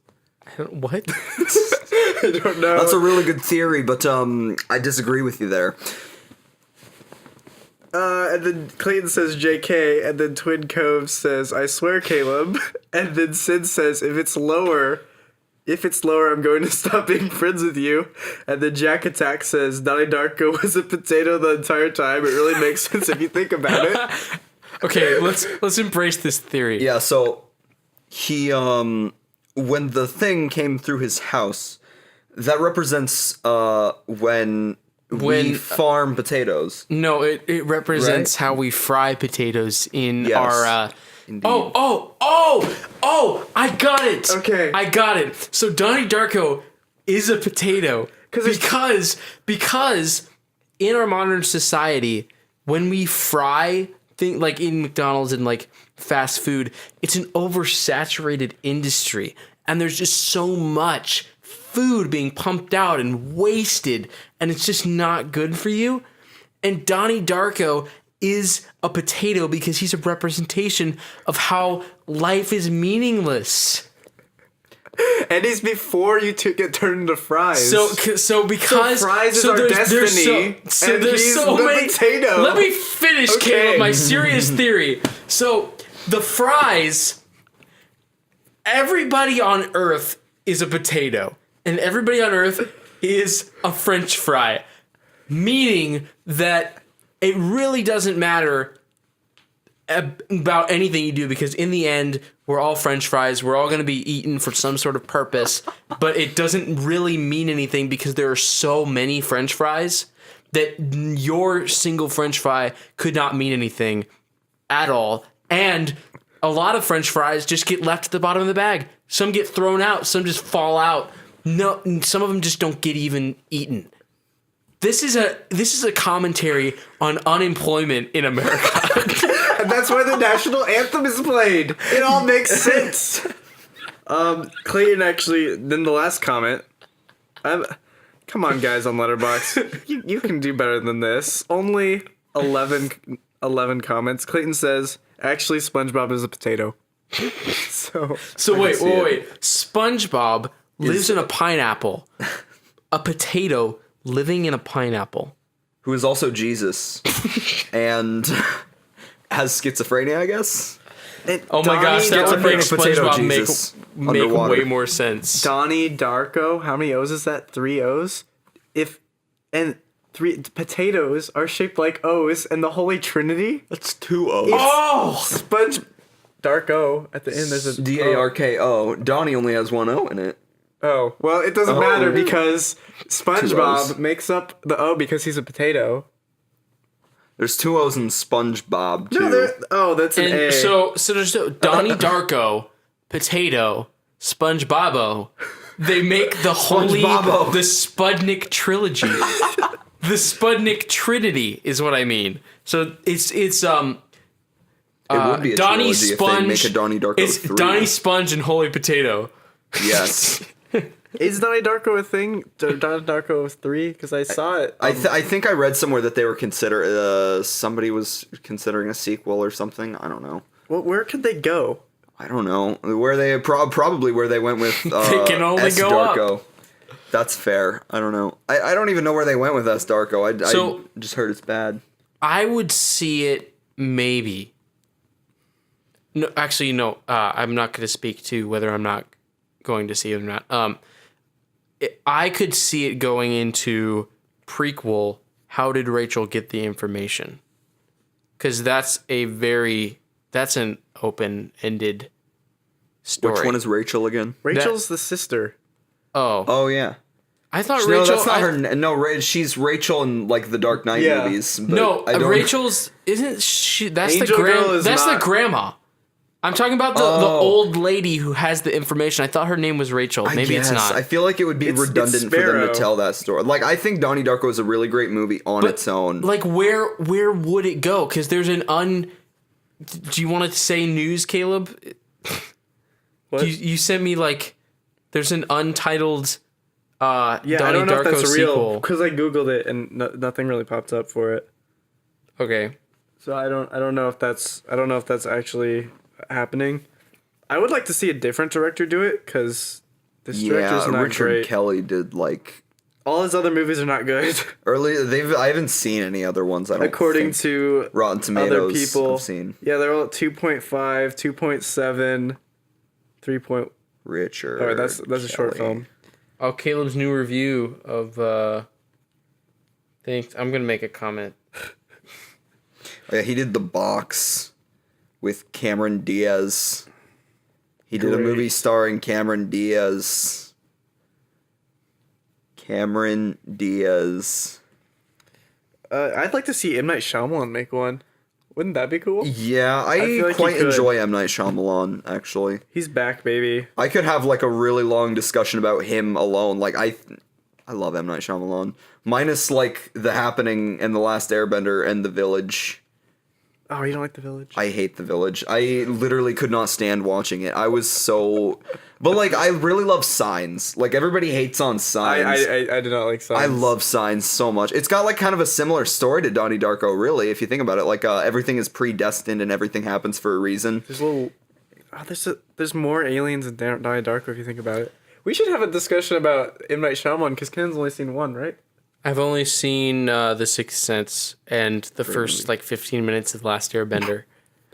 What? I don't know. That's a really good theory, but I disagree with you there. And then Clayton says JK, and then Twin Cove says, I swear, Caleb. And then Sid says, if it's lower, I'm going to stop being friends with you. And then Jack Attack says, Donnie Darko was a potato the entire time. It really makes sense if you think about it. Okay, let's embrace this theory. Yeah, so he when the thing came through his house, that represents when we farm potatoes. No, it represents Right? how we fry potatoes in Yes, our. indeed. Oh! I got it. Okay. I got it. So Donnie Darko is a potato because in our modern society, when we fry things like in McDonald's and like fast food, it's an oversaturated industry, and there's just so much food being pumped out and wasted, and it's just not good for you. And Donnie Darko is a potato because he's a representation of how life is meaningless. And he's before you get turned into fries. So because fries is our destiny, and there's he's so the many. potato. Let me finish, Okay. Caleb, my serious theory. So the fries, everybody on Earth is a potato, and everybody on Earth is a French fry, meaning that it really doesn't matter about anything you do, because in the end, we're all French fries. We're all going to be eaten for some sort of purpose, but it doesn't really mean anything because there are so many French fries that your single French fry could not mean anything at all. And a lot of French fries just get left at the bottom of the bag. Some get thrown out. Some just fall out. No, some of them just don't get even eaten. This is a commentary on unemployment in America. And that's why the national anthem is played. It all makes sense. Clayton actually, then the last comment. Come on, guys on Letterboxd. You can do better than this. Only 11 comments. Clayton says, actually, SpongeBob is a potato. So wait. SpongeBob lives in a pineapple. A potato living in a pineapple. Who is also Jesus and has schizophrenia, I guess. Oh my gosh, that would make Potato SpongeBob Jesus make underwater. way more sense. Donnie Darko. How many O's is that? 3 O's? Three potatoes are shaped like O's, and the Holy Trinity? That's 2 O's. Oh! Sponge Darko at the end. There's a Darko. Donnie only has 1 O in it. Oh, well, it doesn't matter because O's. SpongeBob makes up the O because he's a potato. There's 2 O's in SpongeBob too. That's an And A. so there's Donnie Darko, potato, SpongeBobo. They make the holy, SpongeBobo. the Spudnik trilogy. The Spudnik Trinity is what I mean. So it's it would be a Donnie trilogy if they Sponge. make a Donnie Darko It's 3. Donnie Sponge and Holy Potato. Yes. Is Donnie Darko a thing? Donnie Darko 3? Because I saw it. I think I read somewhere that they were somebody was considering a sequel or something. I don't know. Well, where could they go? I don't know. Where they probably where they went with They can only S. go Darko. up. That's fair. I don't know. I don't even know where they went with S. Darko. So- I just heard it's bad. I would see it maybe. No, actually, no. I'm not going to speak to whether I'm not going to see it or not. I could see it going into prequel. How did Rachel get the information? Because that's an open-ended story. Which one is Rachel again? Rachel's the sister. Oh, Oh yeah. I thought No, Rachel. that's not her. No, she's Rachel in like the Dark Knight Yeah. movies. But No, I don't, Rachel's isn't she? That's Angel Girl is That's the not- grandma. I'm talking about the old lady who has the information. I thought her name was Rachel. Maybe it's not. I feel like it would be It's redundant for them Sparrow. to tell that story. Like I think Donnie Darko is a really great movie on its own. Like where would it go? Because there's an Do you want to say news, Caleb? What? You sent me like there's an untitled Yeah, Donnie I don't know Darko if that's real sequel. because I googled it and nothing really popped up for it. Okay. So I don't know if that's actually happening. I would like to see a different director do it because this director's Yeah, not Richard great. Kelly did like All his other movies are not good, I haven't seen any other ones. I don't according think. to Rotten Tomatoes. other people. I've seen Yeah, they're all at 2.5, 2.7, 3. Richard. All right, that's a short Kelly. film. Oh, Caleb's new review of things. I'm gonna make a comment. Yeah, he did The Box with Cameron Diaz. He did a Great. movie starring Cameron Diaz. Cameron Diaz. I'd like to see M. Night Shyamalan make one. Wouldn't that be cool? Yeah, I feel like he quite could. enjoy M. Night Shyamalan, actually. He's back, baby. I could have like a really long discussion about him alone. Like I love M. Night Shyamalan. Minus like The Happening and The Last Airbender and The Village. Oh, you don't like The Village? I hate The Village. I literally could not stand watching it. I was so... But, like, I really love Signs. Like, everybody hates on Signs. I do not like Signs. I love Signs so much. It's got, like, kind of a similar story to Donnie Darko, really, if you think about it. Like, everything is predestined and everything happens for a reason. There's little... Oh, there's more aliens in Donnie Darko if you think about it. We should have a discussion about M. Night Shyamalan because Ken's only seen one, right? I've only seen The Sixth Sense and the first like 15 minutes of Last Airbender.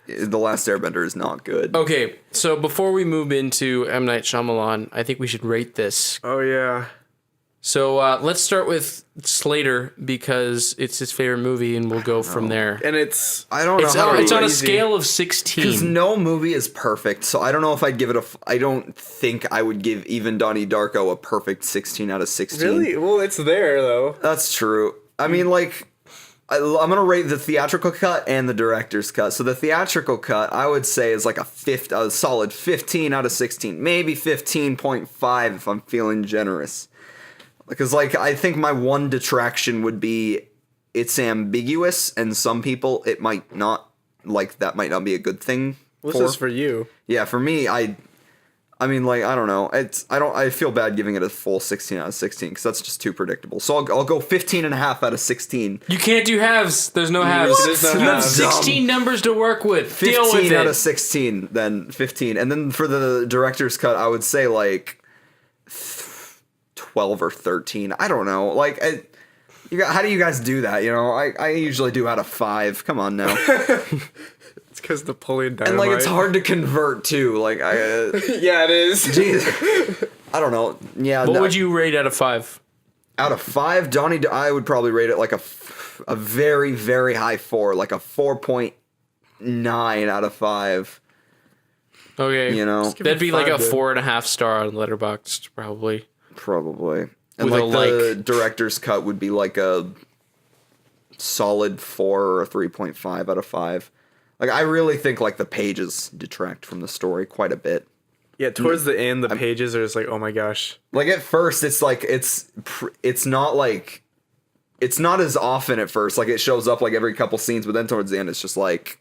The Last Airbender is not good. Okay, so before we move into M. Night Shyamalan, I think we should rate this. Oh, yeah. So let's start with Slayter because it's his favorite movie, and we'll go from there. And it's... I don't know It's, how to it's on a rate- scale of Because 16. no movie is perfect, so I don't know if I'd give it I don't think I would give even Donnie Darko a perfect 16 out of 16. Really? Well, it's there, though. That's true. I mean, like, I'm going to rate the theatrical cut and the director's cut. So the theatrical cut, I would say, is like a solid 15 out of 16. Maybe 15.5 if I'm feeling generous. Because, like, I think my one detraction would be it's ambiguous, and some people, it might not, like, that might not be a good thing. This is for you. Yeah, for me, I mean, like, I don't know. I feel bad giving it a full 16 out of 16 because that's just too predictable. So I'll go 15 and a half out of 16. You can't do halves. There's no halves. There's no You have halves. 16 numbers to work with. Deal with 15 out of it. 16, then 15. And then for the director's cut, I would say, like, 12 or 13. I don't know. Like, how do you guys do that? You know, I usually do out of 5. Come on now. It's because Napoleon Dynamite. And, like, it's hard to convert, too. Like, Yeah, it is. Jeez. I don't know. Yeah. What would you rate out of 5? Out of 5, I would probably rate it like a very, very high 4, like a 4.9 out of 5. Okay. You know, give That'd it be like a 5 then. 4.5 star on Letterboxd, probably. probably. And With like a the director's cut would be like a solid 4 or a 3.5 out of 5. Like, I really think like the pages detract from the story quite a bit. Yeah, towards the end, the pages are just like, oh my gosh. Like at first, it's like it's not like it's not as often at first. Like it shows up like every couple scenes, but then towards the end, it's just like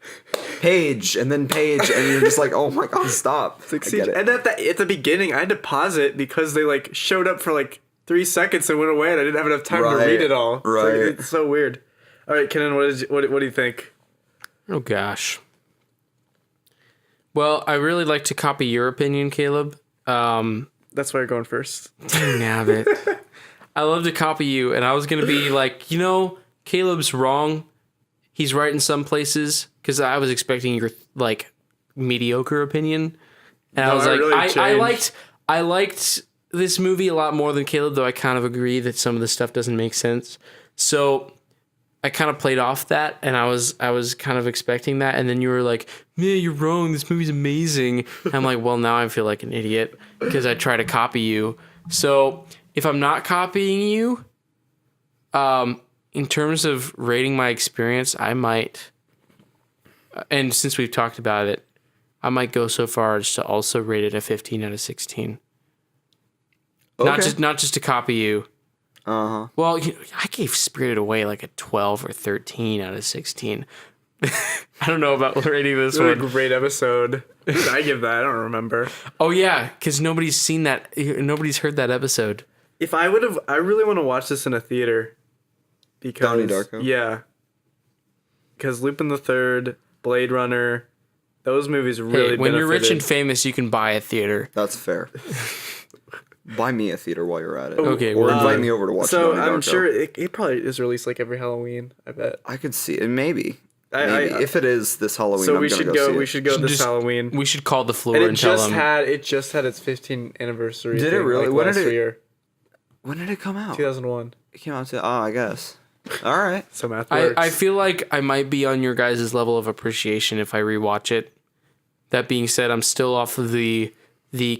page and then page, and you're just like, oh my god, stop! I get it. And at the beginning, I had to pause it because they like showed up for like 3 seconds and went away, and I didn't have enough time to Right, read it all. It's like, right. it's so weird. All right, Kenan, what do you think? Oh, gosh. Well, I really like to copy your opinion, Caleb. That's why you're going first. Nabbit. I love to copy you, and I was going to be like, Caleb's wrong. He's right in some places, because I was expecting your, like, mediocre opinion. And I No, was I like, really I liked this movie a lot more than Caleb, though I kind of agree that some of the stuff doesn't make sense. So I kind of played off that, and I was kind of expecting that, and then you were like, "Man, you're wrong. This movie's amazing." And I'm like, "Well, now I feel like an idiot because I try to copy you." So if I'm not copying you, in terms of rating my experience, I might, and since we've talked about it, I might go so far as to also rate it a 15 out of 16. Okay. Not just to copy you. Uh-huh. Well, I gave Spirited Away like a 12 or 13 out of 16. I don't know about rating this What a one. great episode. What did I give that? I don't remember. Oh yeah, because nobody's seen that. Nobody's heard that episode. If I would have, I really want to watch this in a theater. Because Donnie Darko? Yeah. Because Lupin the Third, Blade Runner, those movies really Hey, when you're rich and benefited. famous, you can buy a theater. That's fair. Buy me a theater while you're at it. Okay, Or we're invite done. me over to watch So Donnie I'm Darko. sure it probably is released like every Halloween. I bet. I could see it. Maybe. I- Maybe. If it is this Halloween, So I'm we gonna should go. go. See We it. should go this Just- Halloween. We should call the floor And and, tell them. it just had its 15th anniversary. Did it thing, really? Like When last did it- year? When did it come out? 2001. It came out. I guess. All right. So math works. I feel like I might be on your guys' level of appreciation if I rewatch it. That being said, I'm still off of the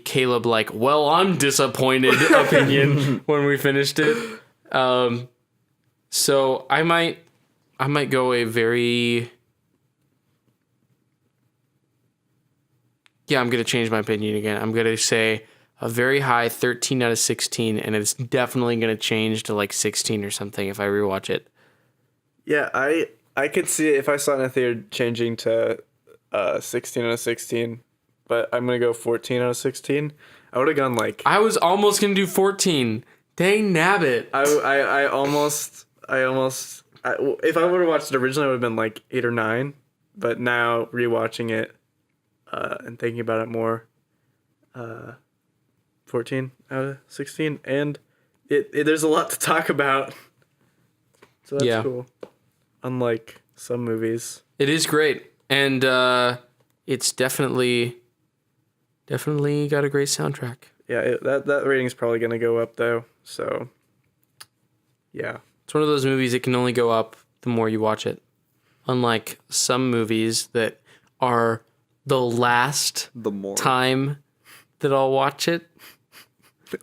Caleb like, well, I'm disappointed opinion when we finished it. So I might go a very I'm gonna change my opinion again. I'm gonna say a very high 13 out of 16, and it's definitely gonna change to like 16 or something if I rewatch it. Yeah, I could see it if I saw it in a theater changing to 16 out of 16, but I'm gonna go 14 out of 16. I would have gone like I was almost gonna do 14. Dang nabbit. I almost if I would have watched it originally, I would have been like 8 or 9, but now rewatching it and thinking about it more, 14 out of 16, and it there's a lot to talk about, so that's Yeah. cool. Unlike some movies. It is great, and it's definitely got a great soundtrack. Yeah, that rating's probably gonna go up though. So, yeah, It's one of those movies that can only go up the more you watch it. Unlike some movies that are the last The more. time that I'll watch it.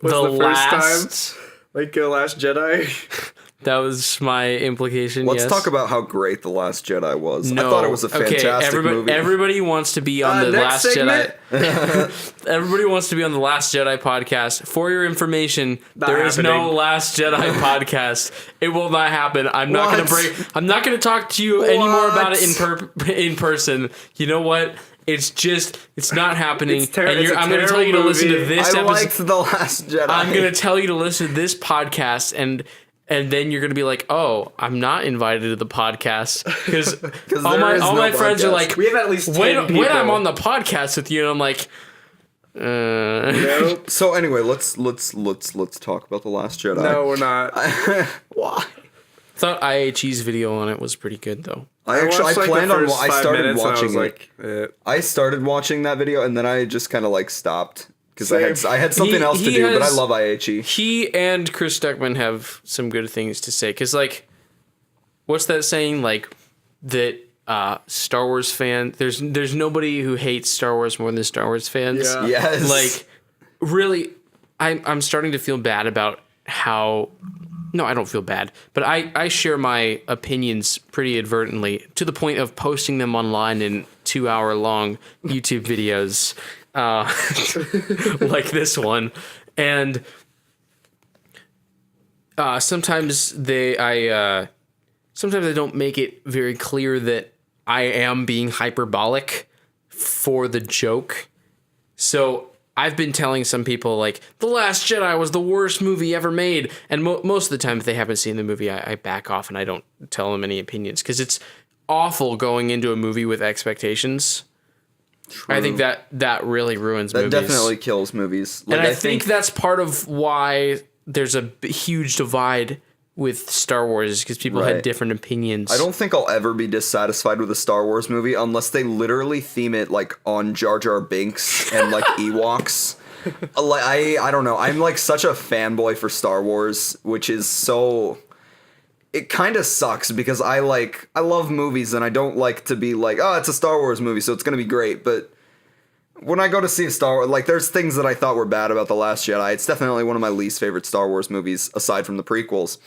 was the first time like Last Jedi. That was my implication. Let's yes. talk about how great The Last Jedi was. No. I thought it was a fantastic movie. Everybody wants to be on the next Last segment? Jedi. Everybody wants to be on the Last Jedi podcast. For your information, there is no happening. Last Jedi podcast. It will not happen. I'm not going to What? I'm not going to talk to you anymore about it What? in person. You know what? It's not happening. It's it's a I'm going to tell you to terrible listen to movie. this I episode. liked The Last Jedi. I'm going to tell you to listen to this podcast and then you're gonna be like, "Oh, I'm not invited to the podcast," because all there is no my friends are podcast. like, We have at least 10 when people. I'm on the podcast with you, and I'm like, Nope. So anyway, let's talk about The Last Jedi. No, we're not. Why? thought IHE's video on it was pretty good though. I watched, like, the planned on. first I 5 started minutes and I watching was it. like, I started watching that video and then I just kind of like stopped because Same. I had something else to He do. But I has- love IHE. He and Chris Stuckman have some good things to say because, like, what's that saying? Like that Star Wars fan. There's nobody who hates Star Wars more than Star Wars fans. Yeah. Yes. Like, really, I'm starting to feel bad about how. No, I don't feel bad, but I share my opinions pretty advertently to the point of posting them online in 2-hour-long YouTube videos, like this one, and sometimes I don't make it very clear that I am being hyperbolic for the joke, so. I've been telling some people, like, The Last Jedi was the worst movie ever made. And most of the time, if they haven't seen the movie, I back off and I don't tell them any opinions. Because it's awful going into a movie with expectations. True. I think that really ruins That movies. definitely kills movies. Like, And I think that's part of why there's a huge divide with Star Wars, because people had Right. different opinions. I don't think I'll ever be dissatisfied with a Star Wars movie unless they literally theme it like on Jar Jar Binks and like Ewoks. Like I don't know. I'm like such a fanboy for Star Wars, which is so. It kind of sucks because I love movies and I don't like to be like, oh, it's a Star Wars movie, so it's gonna be great. But when I go to see a Star Wars, like there's things that I thought were bad about The Last Jedi. It's definitely one of my least favorite Star Wars movies aside from the prequels.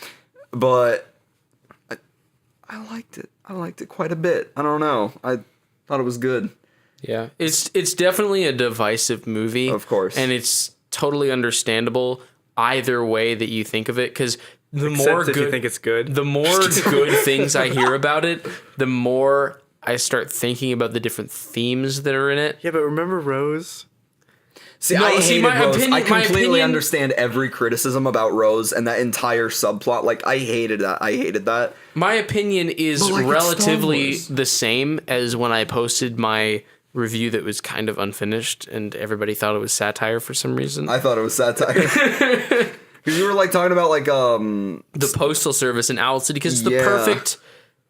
But I liked it. I liked it quite a bit. I don't know. I thought it was good. Yeah. It's definitely a divisive movie. Of course. And it's totally understandable either way that you think of it, cuz the Except more if good you think it's good. the more good things I hear about it, the more I start thinking about the different themes that are in it. Yeah, but remember Rose? See, No, I see, hated my Rose. opinion- I my completely opinion- understand every criticism about Rose and that entire subplot. Like, I hated that. My opinion is But, like, it's Star relatively Wars. the same as when I posted my review that was kind of unfinished and everybody thought it was satire for some reason. I thought it was satire. Because you were like talking about like The Postal Service in Owl City, because it's the Yeah. perfect.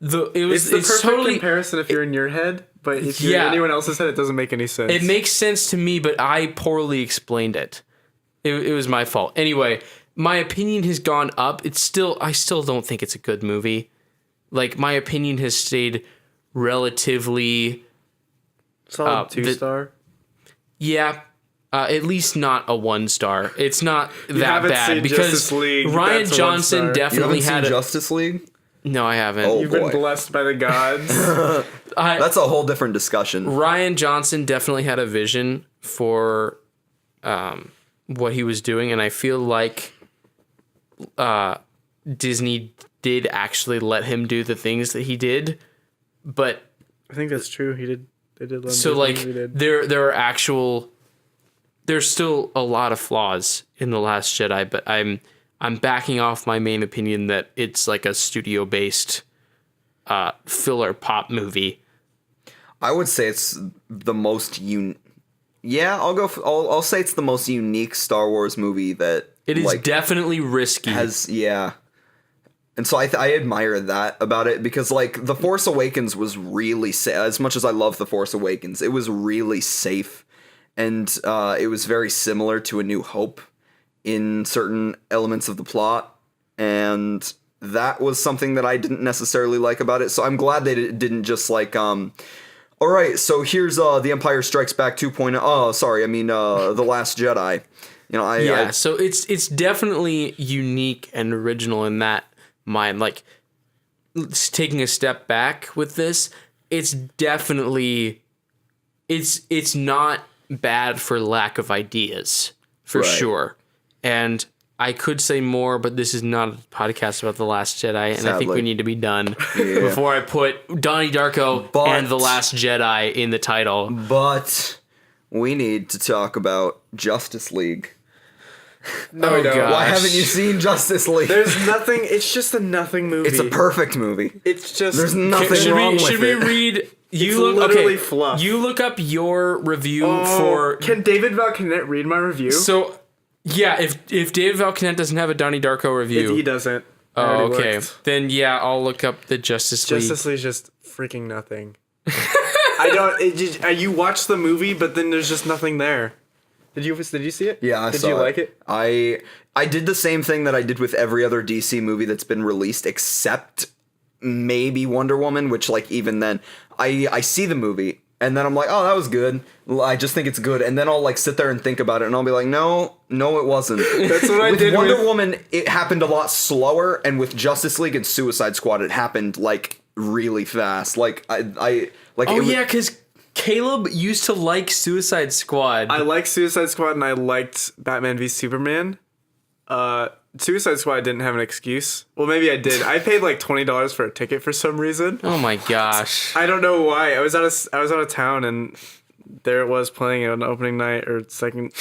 It's the perfect totally. comparison if you're in your head, but if you're Yeah. in anyone else's head, it doesn't make any sense. It makes sense to me, but I poorly explained it. It was my fault. Anyway, my opinion has gone up. I still don't think it's a good movie. Like, my opinion has stayed relatively, solid the- 2-star. yeah, at least not a 1-star. It's not that haven't bad seen because Justice League, Ryan that's a Johnson 1-star. you definitely haven't had seen a. Justice League? No, I haven't. Oh. You've been boy. blessed by the gods. That's a whole different discussion. Ryan Johnson definitely had a vision for what he was doing, and I feel like Disney did actually let him do the things that he did, but I think that's true. He did. They did. Let him so do like things he did. there's still a lot of flaws in The Last Jedi, but I'm backing off my main opinion that it's like a studio based filler pop movie. I would say it's the most Yeah, I'll say it's the most unique Star Wars movie that It is like, definitely risky. And so I admire that about it because like The Force Awakens was really as much as I love The Force Awakens, it was really safe, and it was very similar to A New Hope in certain elements of the plot, and that was something that I didn't necessarily like about it. So I'm glad they didn't just like all right, so here's The Empire Strikes Back 2.0. Oh, sorry, I mean The Last Jedi. You know, so it's definitely unique and original in that mind. Like, taking a step back with this, it's definitely it's not bad for lack of ideas, for Right. sure. And I could say more, but this is not a podcast about The Last Jedi, and I think Sadly. we need to be done before I put Donnie Darko and The Last Jedi in the title. But we need to talk about Justice League. No, Oh, we don't. God. Why haven't you seen Justice League? There's nothing. It's just a nothing movie. It's a perfect movie. It's just. There's nothing Should wrong we with should we it. read? You It's look literally okay. fluff. You look up your review Oh, for Can David Valcanet read my review? so. Yeah, if David Valcanet doesn't have a Donnie Darko review, He doesn't. I oh, already okay, looked. then yeah, I'll look up the Justice League. Justice League's just freaking nothing. I don't. You watch the movie, but then there's just nothing there. Did you see it? Yeah, I Did saw you it. like it? I did the same thing that I did with every other DC movie that's been released, except maybe Wonder Woman, which like even then, I see the movie and then I'm like, oh, that was good. I just think it's good, and then I'll like sit there and think about it, and I'll be like, no, it wasn't. That's what I with did Wonder with- Woman. It happened a lot slower, and with Justice League and Suicide Squad, it happened like really fast. Like I like. Oh it was- yeah, because Caleb used to like Suicide Squad. I liked Suicide Squad and I liked Batman v Superman. Suicide Squad didn't have an excuse. Well, maybe I did. I paid like $20 for a ticket for some reason. oh my gosh. I don't know why. I was out of town and there it was playing on opening night or second.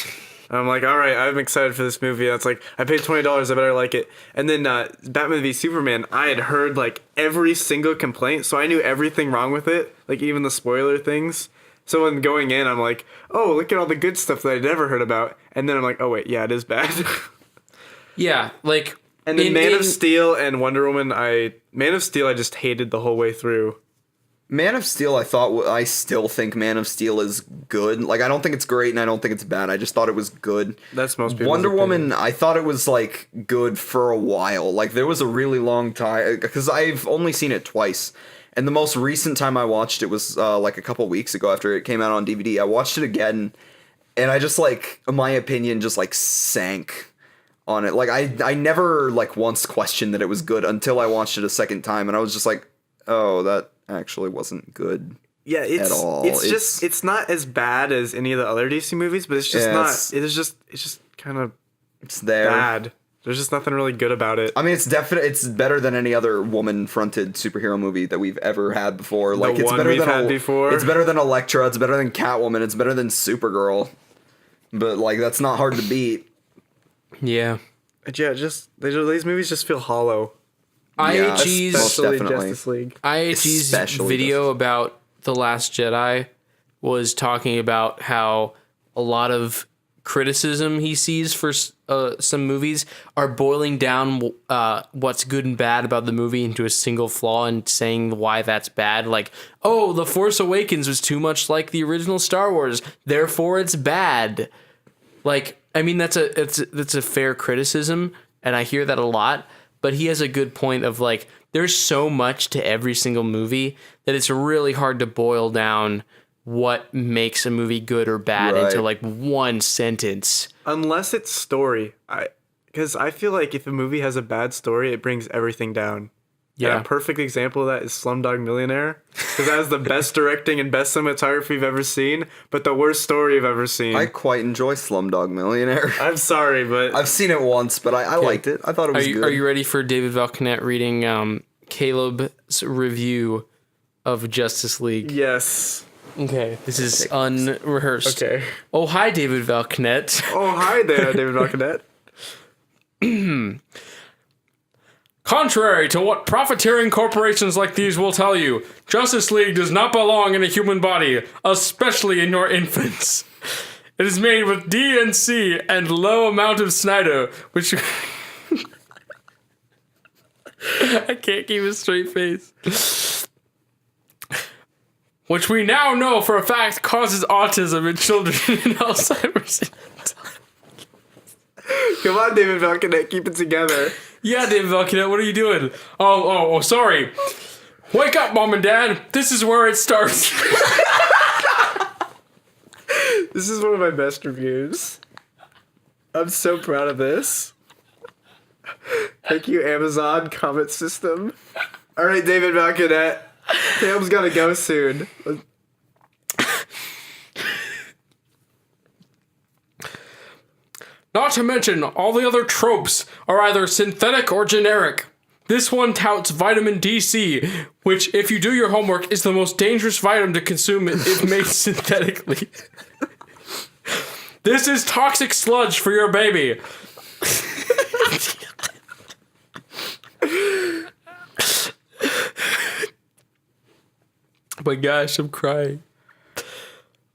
I'm like, all right, I'm excited for this movie. And it's like, I paid $20. I better like it. And then Batman v Superman, I had heard like every single complaint, so I knew everything wrong with it, like even the spoiler things. So when going in, I'm like, oh, look at all the good stuff that I never heard about. And then I'm like, oh wait, yeah, it is bad. Yeah, like. And then Man of Steel and Wonder Woman, Man of Steel I just hated the whole way through. Man of Steel, I still think Man of Steel is good. Like, I don't think it's great and I don't think it's bad. I just thought it was good. That's most people's Wonder opinion. Woman, I thought it was, like, good for a while. Like, there was a really long time, because I've only seen it twice. And the most recent time I watched it was like a couple weeks ago after it came out on DVD. I watched it again, and I just like my opinion just like sank on it. Like I never like once questioned that it was good until I watched it a second time, and I was just like, oh, that actually wasn't good. Yeah, at all. It's not as bad as any of the other DC movies, but it's just it's just kind of it's there. bad. There's just nothing really good about it. I mean, it's better than any other woman-fronted superhero movie that we've ever had before. Like it's better than before. It's better than Elektra. It's better than Catwoman. It's better than Supergirl. But like that's not hard to beat. Yeah. Yeah, these movies just feel hollow. IAG's Especially definitely. Justice League. IAG's Especially video about The Last Jedi was talking about how a lot of criticism he sees for some movies are boiling down what's good and bad about the movie into a single flaw and saying why that's bad. Like, oh, The Force Awakens was too much like the original Star Wars, therefore it's bad. Like, I mean, that's a fair criticism, and I hear that a lot. But he has a good point of like, there's so much to every single movie that it's really hard to boil down what makes a movie good or bad into like one sentence. Unless it's story. Because I feel like if a movie has a bad story, it brings everything down. Yeah. And a perfect example of that is Slumdog Millionaire. Because that has the best directing and best cinematography you've ever seen, but the worst story you've ever seen. I quite enjoy Slumdog Millionaire. I'm sorry, but I've seen it once, but I liked it. I thought it was good. Are you ready for David Valconet reading Caleb's review of Justice League? yes. Okay. This is unrehearsed. Okay. Oh, hi, David Valconet. Oh, hi there, David Valconet. Contrary to what profiteering corporations like these will tell you, Justice League does not belong in a human body, especially in your infants. It is made with DNC and low amount of Snyder, which... I can't keep a straight face. Which we now know for a fact causes autism in children and Alzheimer's. Come on, David Valconet, keep it together. Yeah, David Valconet, what are you doing? Oh, sorry. Wake up, Mom and Dad. This is where it starts. This is one of my best reviews. I'm so proud of this. Thank you, Amazon comment system. All right, David Valconet. Caleb's gotta go soon. Not to mention, all the other tropes are either synthetic or generic. This one touts vitamin DC, which, if you do your homework, is the most dangerous vitamin to consume if made synthetically. This is toxic sludge for your baby. Oh my gosh, I'm crying.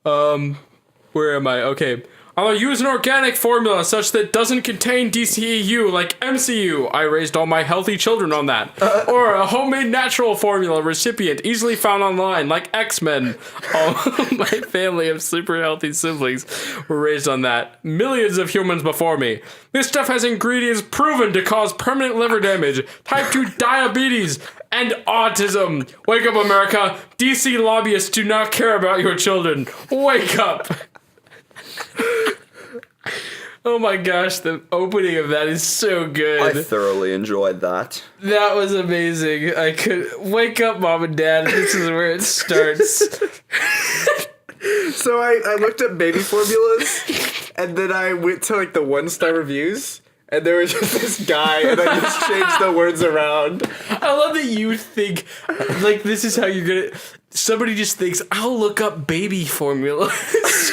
Where am I? Okay. I'll use an organic formula such that doesn't contain DCEU like MCU. I raised all my healthy children on that. Or a homemade natural formula recipient easily found online like X-Men. All my family of super healthy siblings were raised on that. Millions of humans before me. This stuff has ingredients proven to cause permanent liver damage, type 2 diabetes, and autism. Wake up, America. DC lobbyists do not care about your children. Wake up. Oh my gosh, the opening of that is so good. I thoroughly enjoyed that. That was amazing. I could wake up, Mom and Dad. This is where it starts. So I looked up baby formulas, and then I went to like the 1-star reviews, and there was just this guy, and I just changed the words around. I love that you think like this is how you're gonna. Somebody just thinks I'll look up baby formulas.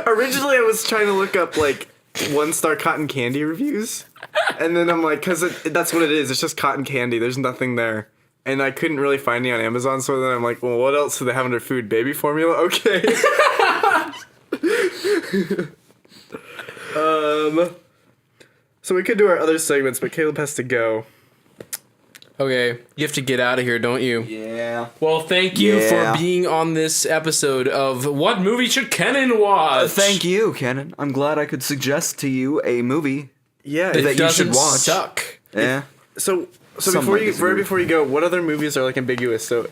Originally, I was trying to look up like 1-star cotton candy reviews, and then I'm like, because that's what it is. It's just cotton candy. There's nothing there, and I couldn't really find any on Amazon. So then I'm like, well, what else do they have in their food? Baby formula, okay. So we could do our other segments, but Caleb has to go. Okay, you have to get out of here, don't you? Yeah. Well, thank you Yeah. for being on this episode of What Movie Should Kenan Watch? Thank you, Kenan. I'm glad I could suggest to you a movie Yeah. that you should Doesn't watch. suck. Yeah. So So Some might disagree. before you go, what other movies are like ambiguous? So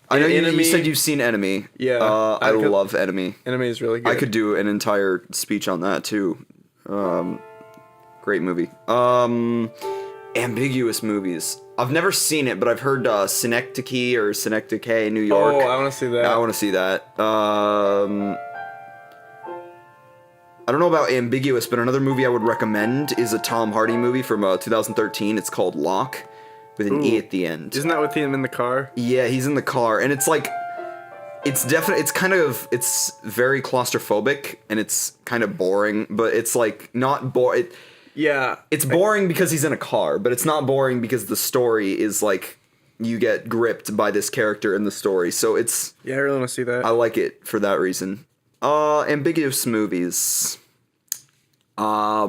I know you Enemy- said you've seen Enemy. Yeah, I I could- love Enemy. Enemy is really good. I could do an entire speech on that too. Great movie. Ambiguous movies. I've never seen it, but I've heard Synecdoche or Synecdoche, New York. Oh, I want to see that. Yeah, I want to see that. I don't know about ambiguous, but another movie I would recommend is a Tom Hardy movie from 2013. It's called Locke, with an E Ooh. at the end. Isn't that with him in the car? Yeah, he's in the car, and it's like, it's definitely, it's very claustrophobic, and it's kind of boring, but it's like not boring. Yeah. It's boring because he's in a car, but it's not boring because the story is like, you get gripped by this character in the story. So it's, Yeah, I really want to see that. I like it for that reason. Ambiguous movies. I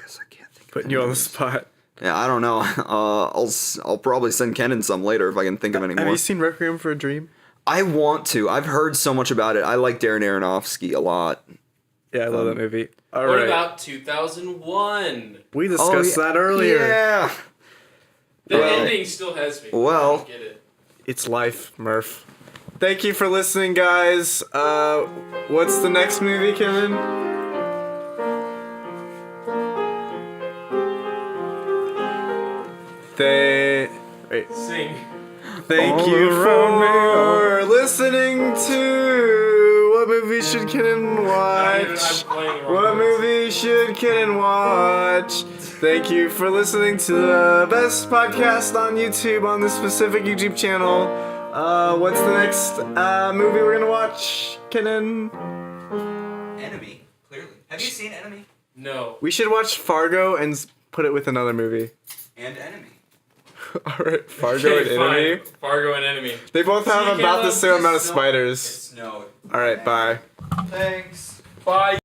guess I can't think. Putting you on the spot. Yeah, I don't know. I'll probably send Kenan some later if I can think of any Have more. you seen Requiem for a Dream? I want to. I've heard so much about it. I like Darren Aronofsky a lot. Yeah, I love that movie. All What right. about 2001? We discussed that earlier. Yeah. The Well- ending still has me. Well- I don't get it. It's life, Murph. Thank you for listening, guys. What's the next movie, Kevin? Wait. Sing. Thank All you around for listening to What Movie Should Kenan Watch? What movie should Kenan watch? Thank you for listening to the best podcast on YouTube on this specific YouTube channel. What's the next movie we're gonna watch, Kenan? Enemy, clearly. Have you seen Enemy? No. We should watch Fargo and put it with another movie. And Enemy. Alright, Fargo Okay, and Enemy. fine. Fargo and Enemy. They both have See you, about the Caleb. same amount of It's spiders. snowed. Alright, bye. Thanks. Bye.